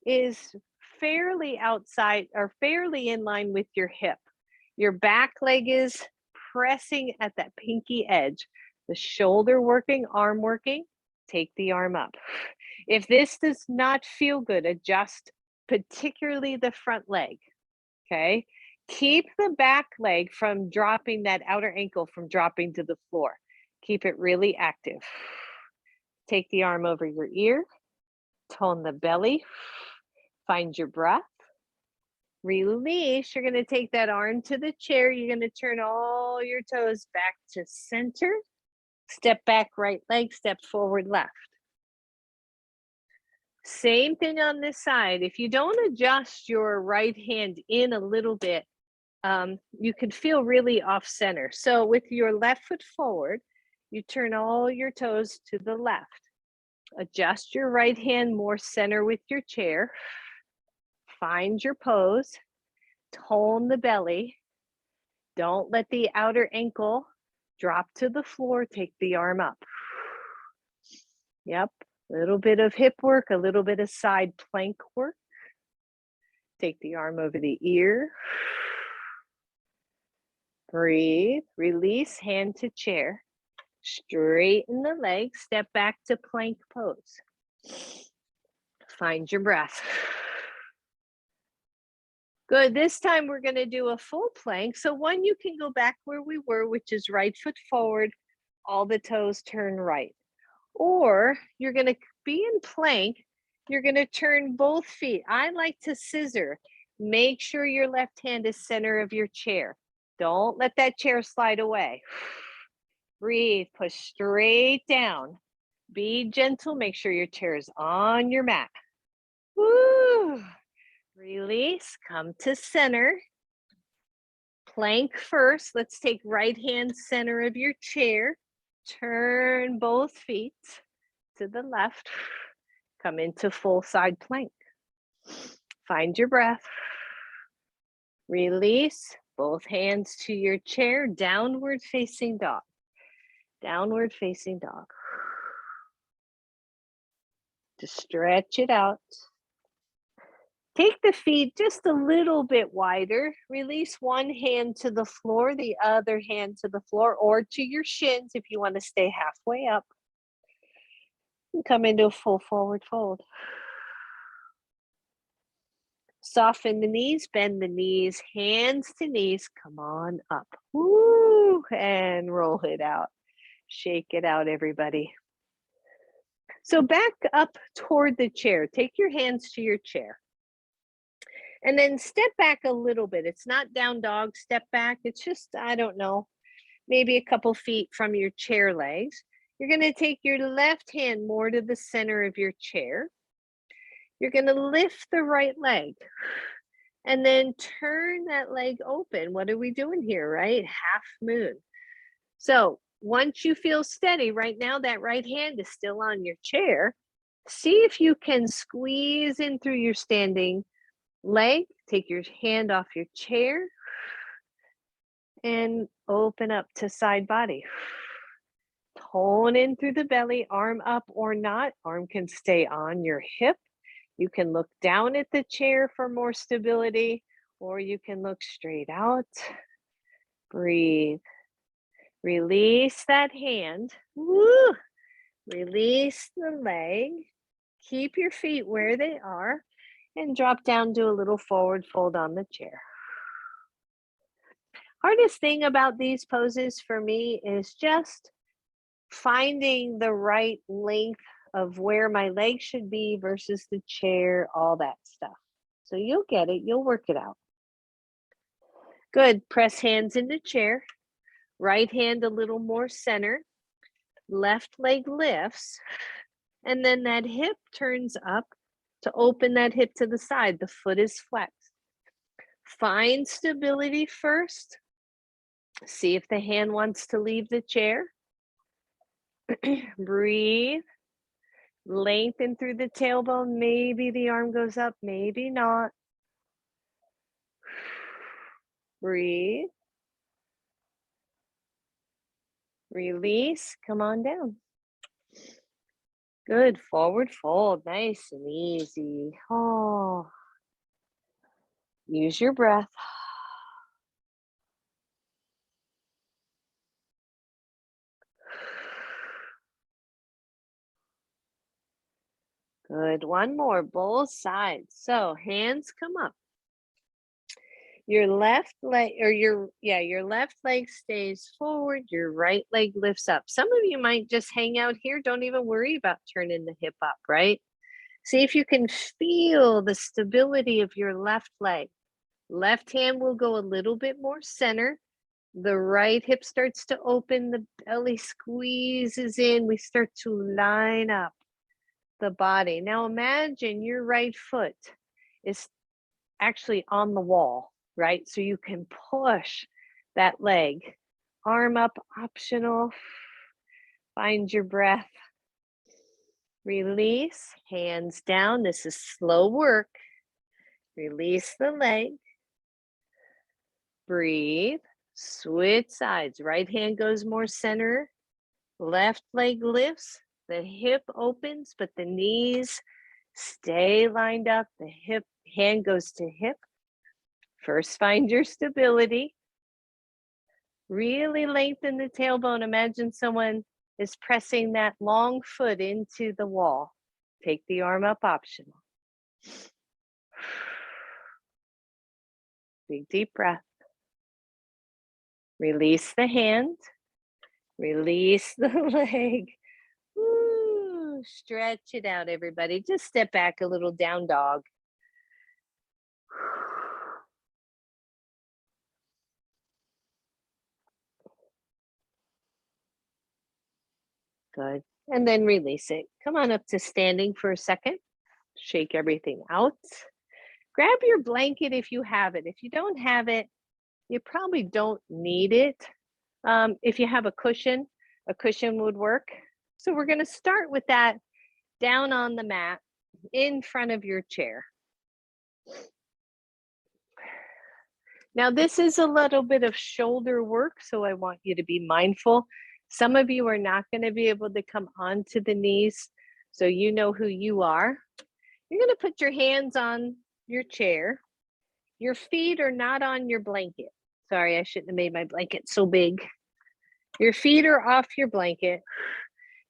is fairly outside or fairly in line with your hip. Your back leg is pressing at that pinky edge. The shoulder working, arm working, take the arm up. If this does not feel good, adjust particularly the front leg, okay? Keep the back leg from dropping, that outer ankle from dropping to the floor. Keep it really active. Take the arm over your ear, tone the belly, find your breath. Release, you're gonna take that arm to the chair. You're gonna turn all your toes back to center. Step back, right leg, step forward, left. Same thing on this side. If you don't adjust your right hand in a little bit, you can feel really off center. So with your left foot forward, you turn all your toes to the left. Adjust your right hand more center with your chair. Find your pose. Tone the belly. Don't let the outer ankle drop to the floor. Take the arm up. Yep. A little bit of hip work, a little bit of side plank work. Take the arm over the ear. Breathe. Release, hand to chair. Straighten the legs. Step back to plank pose. Find your breath. Good. This time we're going to do a full plank. So one, you can go back where we were, which is right foot forward, all the toes turn right. Or you're going to be in plank. You're going to turn both feet. I like to scissor. Make sure your left hand is center of your chair. Don't let that chair slide away. Breathe, push straight down. Be gentle. Make sure your chair is on your mat. Woo! Release, come to center. Plank first. Let's take right hand center of your chair. Turn both feet to the left. Come into full side plank. Find your breath. Release, both hands to your chair. Downward facing dog. Downward facing dog. Just stretch it out. Take the feet just a little bit wider. Release one hand to the floor, the other hand to the floor, or to your shins if you want to stay halfway up. And come into a full forward fold. Soften the knees, bend the knees, hands to knees. Come on up. Woo! And roll it out. Shake it out, everybody. So back up toward the chair. Take your hands to your chair. And then step back a little bit. It's not down dog, step back. It's just, I don't know, maybe a couple feet from your chair legs. You're going to take your left hand more to the center of your chair. You're going to lift the right leg and then turn that leg open. What are we doing here, right? Half moon. So once you feel steady, right now that right hand is still on your chair. See if you can squeeze in through your standing leg. Take your hand off your chair and open up to side body. Tone in through the belly, arm up or not. Arm can stay on your hip. You can look down at the chair for more stability, or you can look straight out. Breathe. Release that hand. Woo! Release the leg. Keep your feet where they are and drop down, do a little forward fold on the chair. Hardest thing about these poses for me is just finding the right length of where my legs should be versus the chair, all that stuff. So you'll get it, you'll work it out. Good, press hands into chair. Right hand a little more center. Left leg lifts. And then that hip turns up to open that hip to the side. The foot is flexed. Find stability first. See if the hand wants to leave the chair. Breathe. Lengthen through the tailbone. Maybe the arm goes up, maybe not. Breathe. Release. Come on down. Good. Forward fold. Nice and easy. Oh. Use your breath. Good. One more, both sides. So hands come up. Your left leg or your left leg stays forward, your right leg lifts up. Some of you might just hang out here. Don't even worry about turning the hip up, right? See if you can feel the stability of your left leg. Left hand will go a little bit more center. The right hip starts to open, the belly squeezes in. We start to line up the body. Now imagine your right foot is actually on the wall, right? So you can push that leg. Arm up, optional. Find your breath. Release, hands down. This is slow work. Release the leg. Breathe. Switch sides. Right hand goes more center. Left leg lifts. The hip opens, but the knees stay lined up. The hip hand goes to hip. First, find your stability. Really lengthen the tailbone. Imagine someone is pressing that long foot into the wall. Take the arm up, optional. Big deep breath. Release the hand. Release the leg. Woo. Stretch it out, everybody. Just step back a little, down dog. Good. And then release it. Come on up to standing for a second. Shake everything out. Grab your blanket if you have it. If you don't have it, you probably don't need it. If you have a cushion would work. So we're going to start with that down on the mat in front of your chair. Now, this is a little bit of shoulder work, so I want you to be mindful. Some of you are not going to be able to come onto the knees, so you know who you are. You're going to put your hands on your chair. Your feet are not on your blanket. Sorry, I shouldn't have made my blanket so big. Your feet are off your blanket.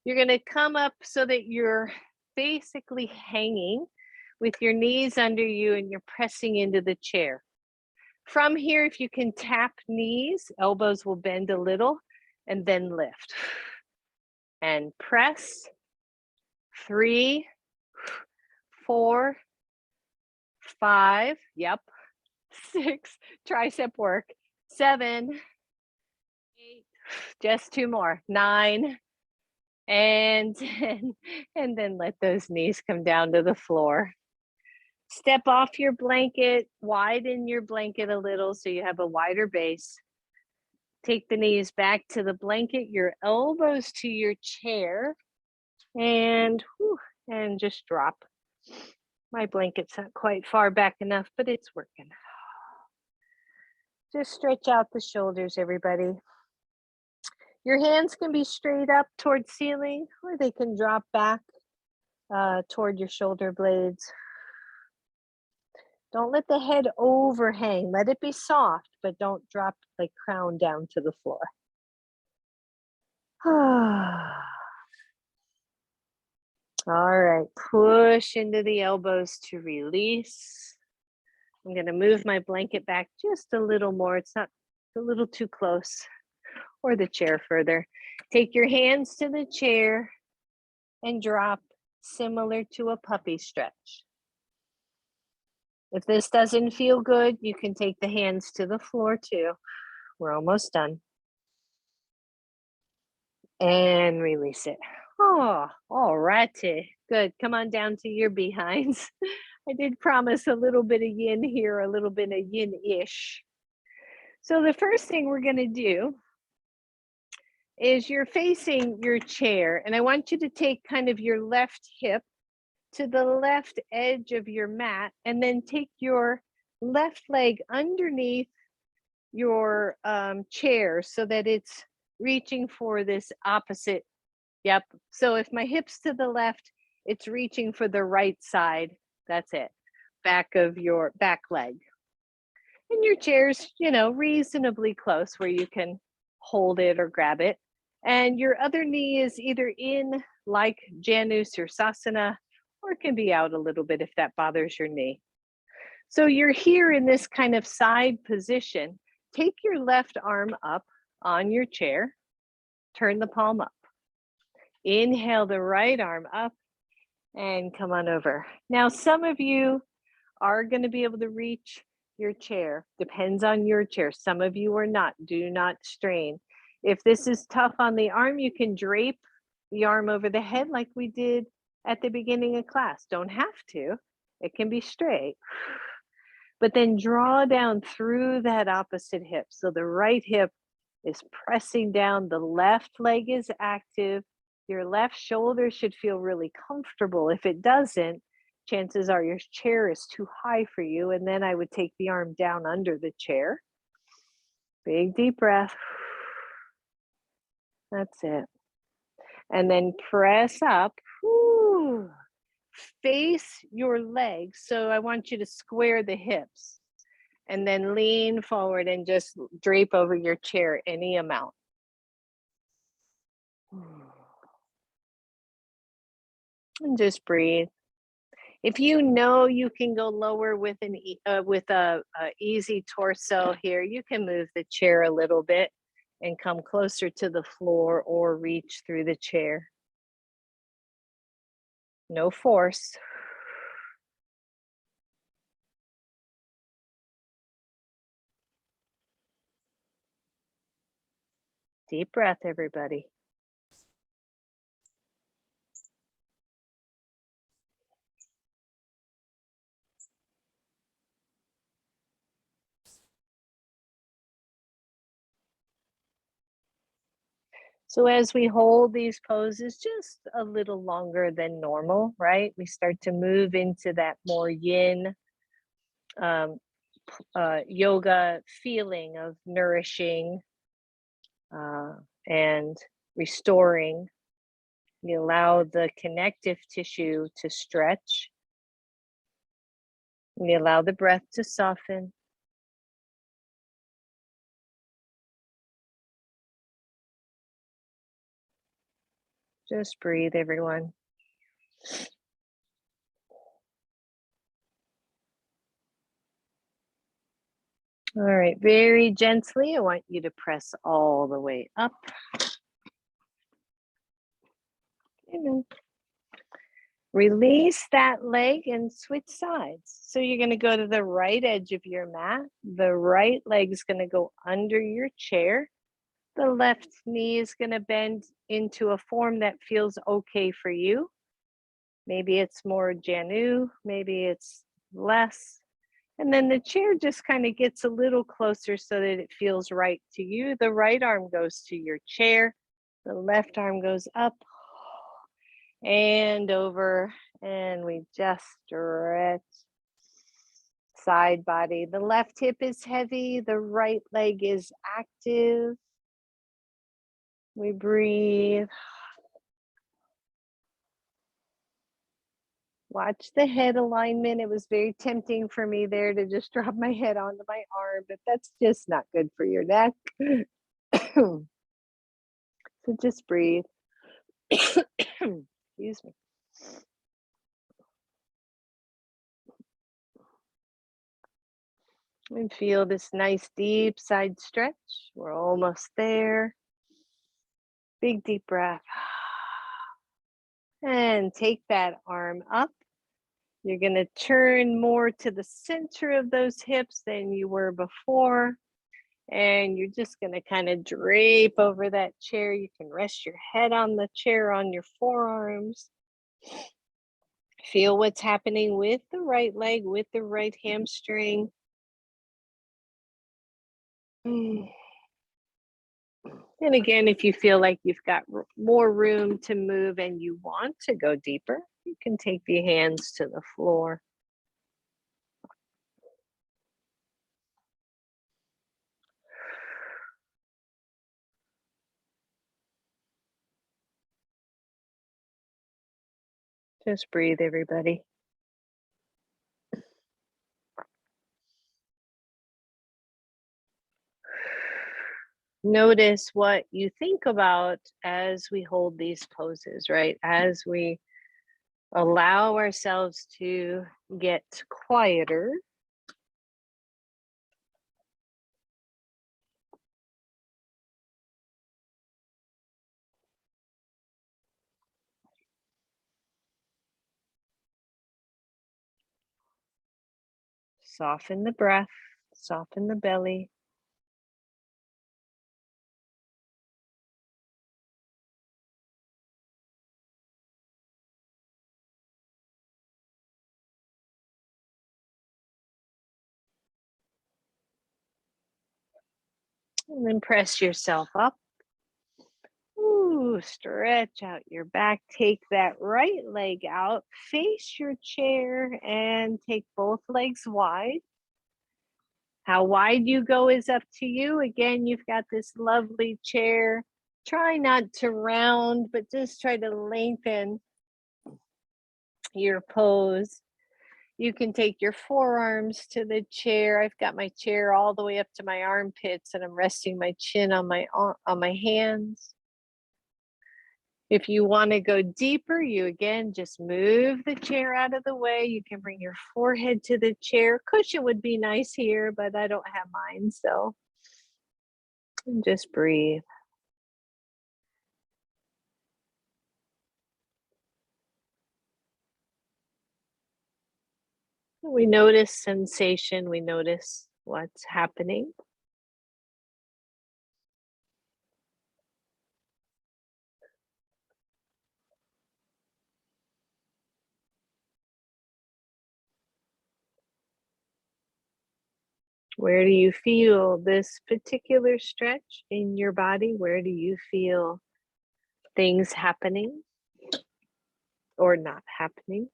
You're going to come up so that you're basically hanging with your knees under you and you're pressing into the chair. From here, if you can tap knees, elbows will bend a little and then lift. And press. 3, 4, 5, yep. 6, tricep work. 7, 8, just 2 more. 9, and 10, and then let those knees come down to the floor. Step off your blanket, widen your blanket a little so you have a wider base. Take the knees back to the blanket, your elbows to your chair, and just drop. My blanket's not quite far back enough, but it's working. Just stretch out the shoulders, everybody. Your hands can be straight up towards ceiling, or they can drop back toward your shoulder blades. Don't let the head overhang. Let it be soft, but don't drop like crown down to the floor. All right, push into the elbows to release. I'm going to move my blanket back just a little more. It's not a little too close, or the chair further. Take your hands to the chair and drop, similar to a puppy stretch. If this doesn't feel good, you can take the hands to the floor too. We're almost done. And release it. Oh, all righty. Good. Come on down to your behinds. I did promise a little bit of yin here, a little bit of yin-ish. So the first thing we're going to do is you're facing your chair, and I want you to take kind of your left hip to the left edge of your mat, and then take your left leg underneath your chair so that it's reaching for this opposite. Yep. So if my hip's to the left, it's reaching for the right side. That's it. Back of your back leg. And your chair's, reasonably close where you can hold it or grab it. And your other knee is either in like Janu Sirsasana, or it can be out a little bit if that bothers your knee. So you're here in this kind of side position. Take your left arm up on your chair. Turn the palm up. Inhale the right arm up and come on over. Now, some of you are going to be able to reach your chair. Depends on your chair. Some of you are not. Do not strain. If this is tough on the arm, you can drape the arm over the head like we did at the beginning of class. Don't have to. It can be straight. But then draw down through that opposite hip. So the right hip is pressing down. The left leg is active. Your left shoulder should feel really comfortable. If it doesn't, chances are your chair is too high for you. And then I would take the arm down under the chair. Big deep breath. That's it. And then press up. Whew. Face your legs. So I want you to square the hips and then lean forward and just drape over your chair any amount. And just breathe. If you know you can go lower with a easy torso here, you can move the chair a little bit and come closer to the floor or reach through the chair. No force. Deep breath, everybody. So as we hold these poses just a little longer than normal, right? We start to move into that more yin um, yoga feeling of nourishing uh, and restoring. We allow the connective tissue to stretch. We allow the breath to soften. Just breathe, everyone. All right, very gently, I want you to press all the way up. Release that leg and switch sides. So you're going to go to the right edge of your mat. The right leg is going to go under your chair. The left knee is going to bend into a form that feels okay for you. Maybe it's more Janu, maybe it's less. And then the chair just kind of gets a little closer so that it feels right to you. The right arm goes to your chair. The left arm goes up and over, and we just stretch. Side body. The left hip is heavy, the right leg is active. We breathe. Watch the head alignment. It was very tempting for me there to just drop my head onto my arm, but that's just not good for your neck. So just breathe. Excuse me. And feel this nice deep side stretch. We're almost there. Big deep breath. And take that arm up. You're going to turn more to the center of those hips than you were before. And you're just going to kind of drape over that chair. You can rest your head on the chair on your forearms. Feel what's happening with the right leg, with the right hamstring. And again, if you feel like you've got more room to move and you want to go deeper, you can take the hands to the floor. Just breathe, everybody. Notice what you think about as we hold these poses, right? As we allow ourselves to get quieter. Soften the breath, soften the belly. And then press yourself up. Ooh, Ooh, stretch out your back. Take that right leg out, face your chair, and take both legs wide. How wide you go is up to you. Again, you've got this lovely chair. Try not to round, but just try to lengthen your pose. You can take your forearms to the chair. I've got my chair all the way up to my armpits and I'm resting my chin on my hands. If you want to go deeper, you again just move the chair out of the way. You can bring your forehead to the chair. Cushion would be nice here, but I don't have mine, so just breathe. We notice sensation, we notice what's happening. Where do you feel this particular stretch in your body? Where do you feel things happening or not happening?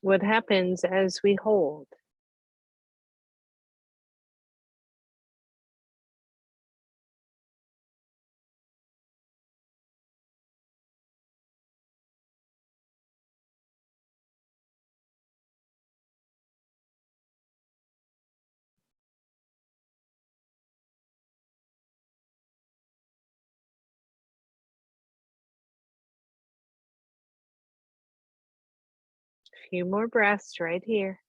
What happens as we hold? A few more breaths right here.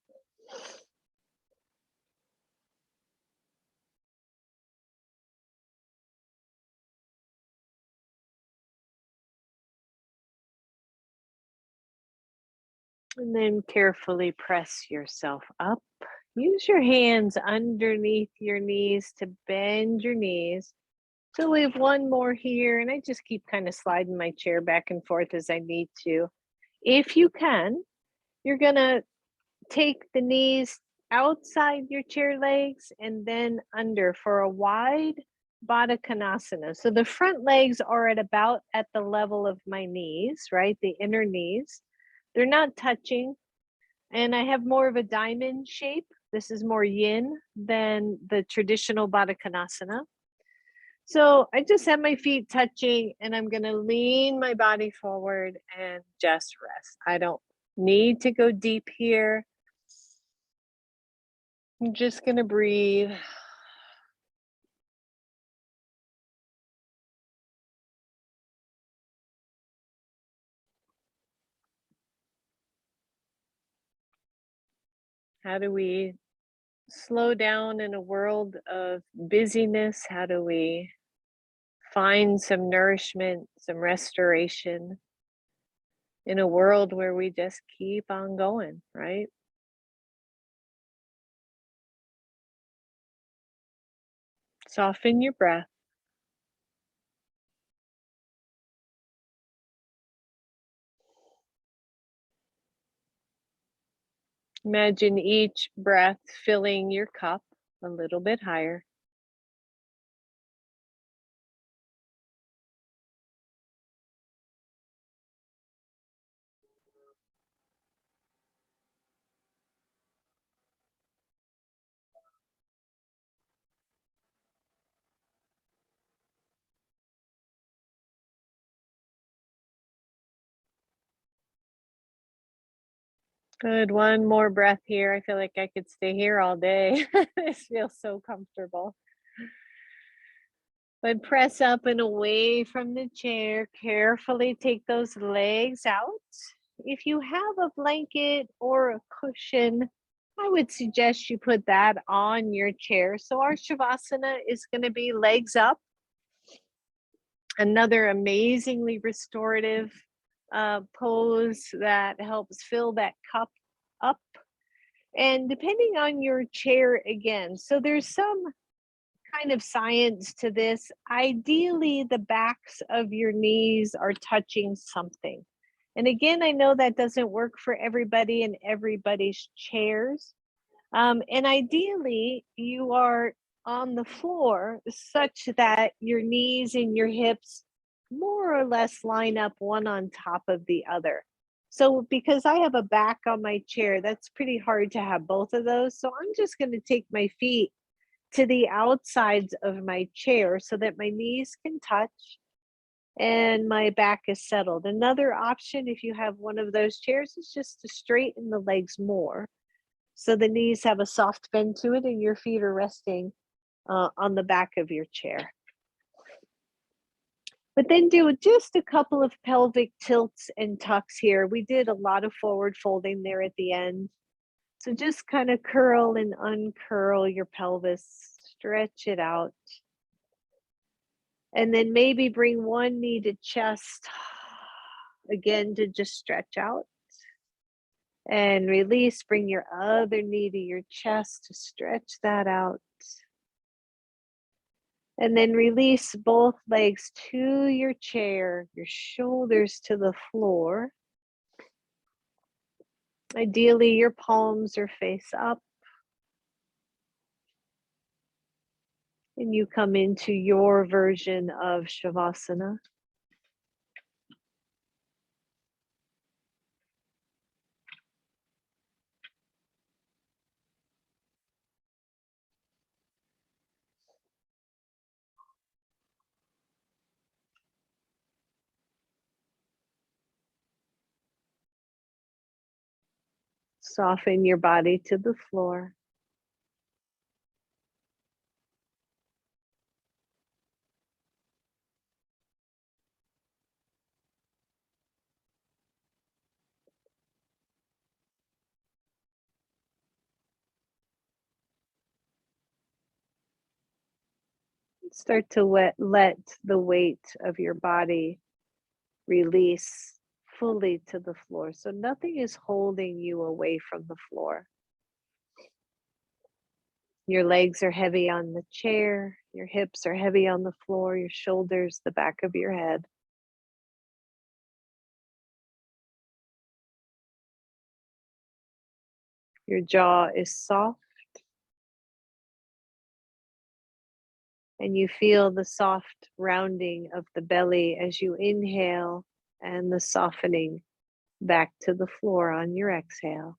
And then carefully press yourself up. Use your hands underneath your knees to bend your knees. So we have one more here, and I just keep kind of sliding my chair back and forth as I need to. If you can, you're gonna take the knees outside your chair legs and then under for a wide Baddha Konasana. So the front legs are at about at the level of my knees, right? The inner knees. They're not touching. And I have more of a diamond shape. This is more yin than the traditional Baddha Konasana. So I just have my feet touching and I'm going to lean my body forward and just rest. I don't need to go deep here. I'm just going to breathe. How do we slow down in a world of busyness? How do we find some nourishment, some restoration in a world where we just keep on going, right? Soften your breath. Imagine each breath filling your cup a little bit higher. Good. One more breath here. I feel like I could stay here all day. This feels so comfortable. But press up and away from the chair. Carefully take those legs out. If you have a blanket or a cushion, I would suggest you put that on your chair. So our Shavasana is going to be legs up. Another amazingly restorative pose that helps fill that cup up. And depending on your chair again, so there's some kind of science to this. Ideally, the backs of your knees are touching something. And again, I know that doesn't work for everybody and everybody's chairs. And ideally, you are on the floor such that your knees and your hips more or less line up one on top of the other. So, because I have a back on my chair, that's pretty hard to have both of those. So, I'm just going to take my feet to the outsides of my chair so that my knees can touch and my back is settled. Another option, if you have one of those chairs, is just to straighten the legs more so the knees have a soft bend to it and your feet are resting on the back of your chair. But then do just a couple of pelvic tilts and tucks here. We did a lot of forward folding there at the end. So just kind of curl and uncurl your pelvis, stretch it out. And then maybe bring one knee to chest again to just stretch out and release. Bring your other knee to your chest to stretch that out. And then release both legs to your chair, your shoulders to the floor. Ideally, your palms are face up. And you come into your version of Shavasana. Soften your body to the floor. Start to let the weight of your body release fully to the floor. So nothing is holding you away from the floor. Your legs are heavy on the chair, your hips are heavy on the floor, your shoulders, the back of your head. Your jaw is soft, and you feel the soft rounding of the belly as you inhale and the softening back to the floor on your exhale.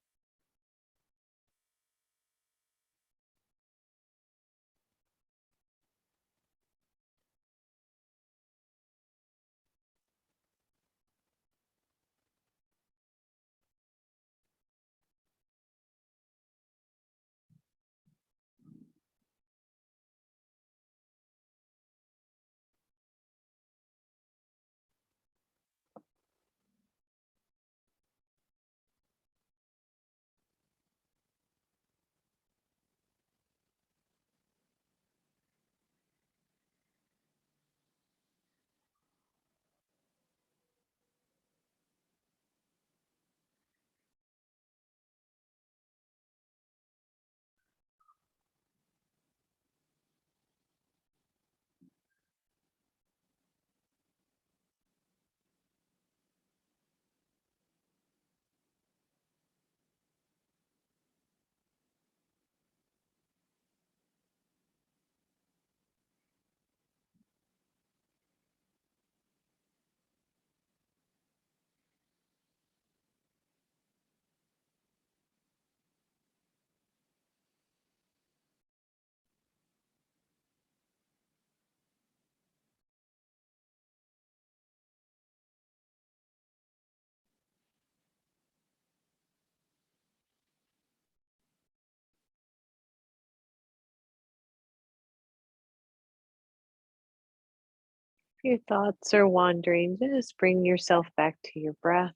If your thoughts are wandering, just bring yourself back to your breath.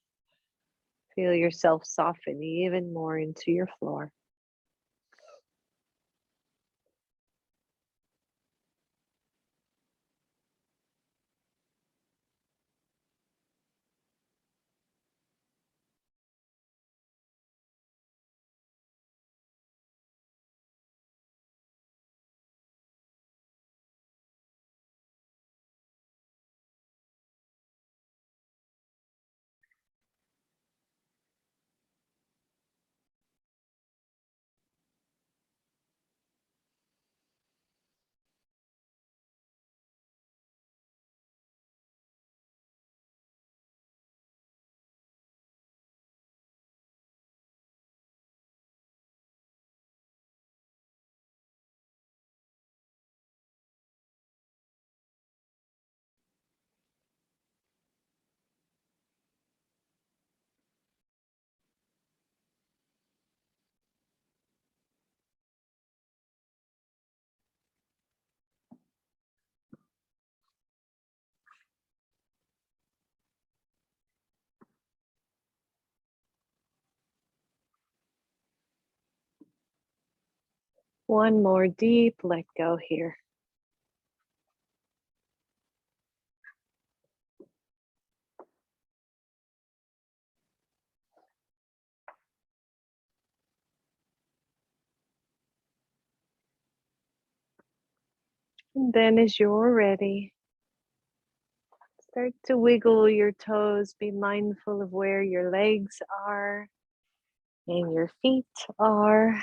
Feel yourself soften even more into your floor. One more deep let go here. And then as you're ready, start to wiggle your toes. Be mindful of where your legs are and your feet are.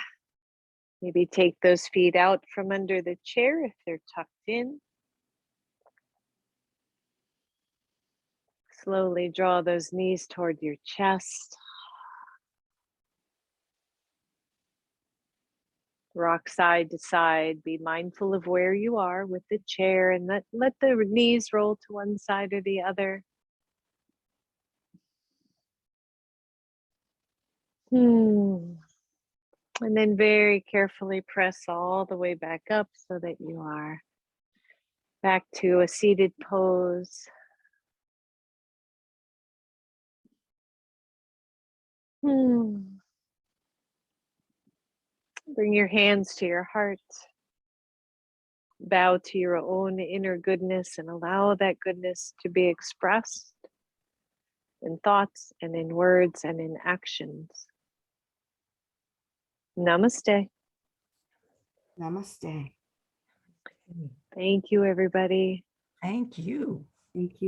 Maybe take those feet out from under the chair if they're tucked in. Slowly draw those knees toward your chest. Rock side to side. Be mindful of where you are with the chair and let the knees roll to one side or the other. And then very carefully press all the way back up so that you are back to a seated pose. Bring your hands to your heart. Bow to your own inner goodness and allow that goodness to be expressed in thoughts and in words and in actions. Namaste. Namaste. Thank you, everybody. Thank you. Thank you.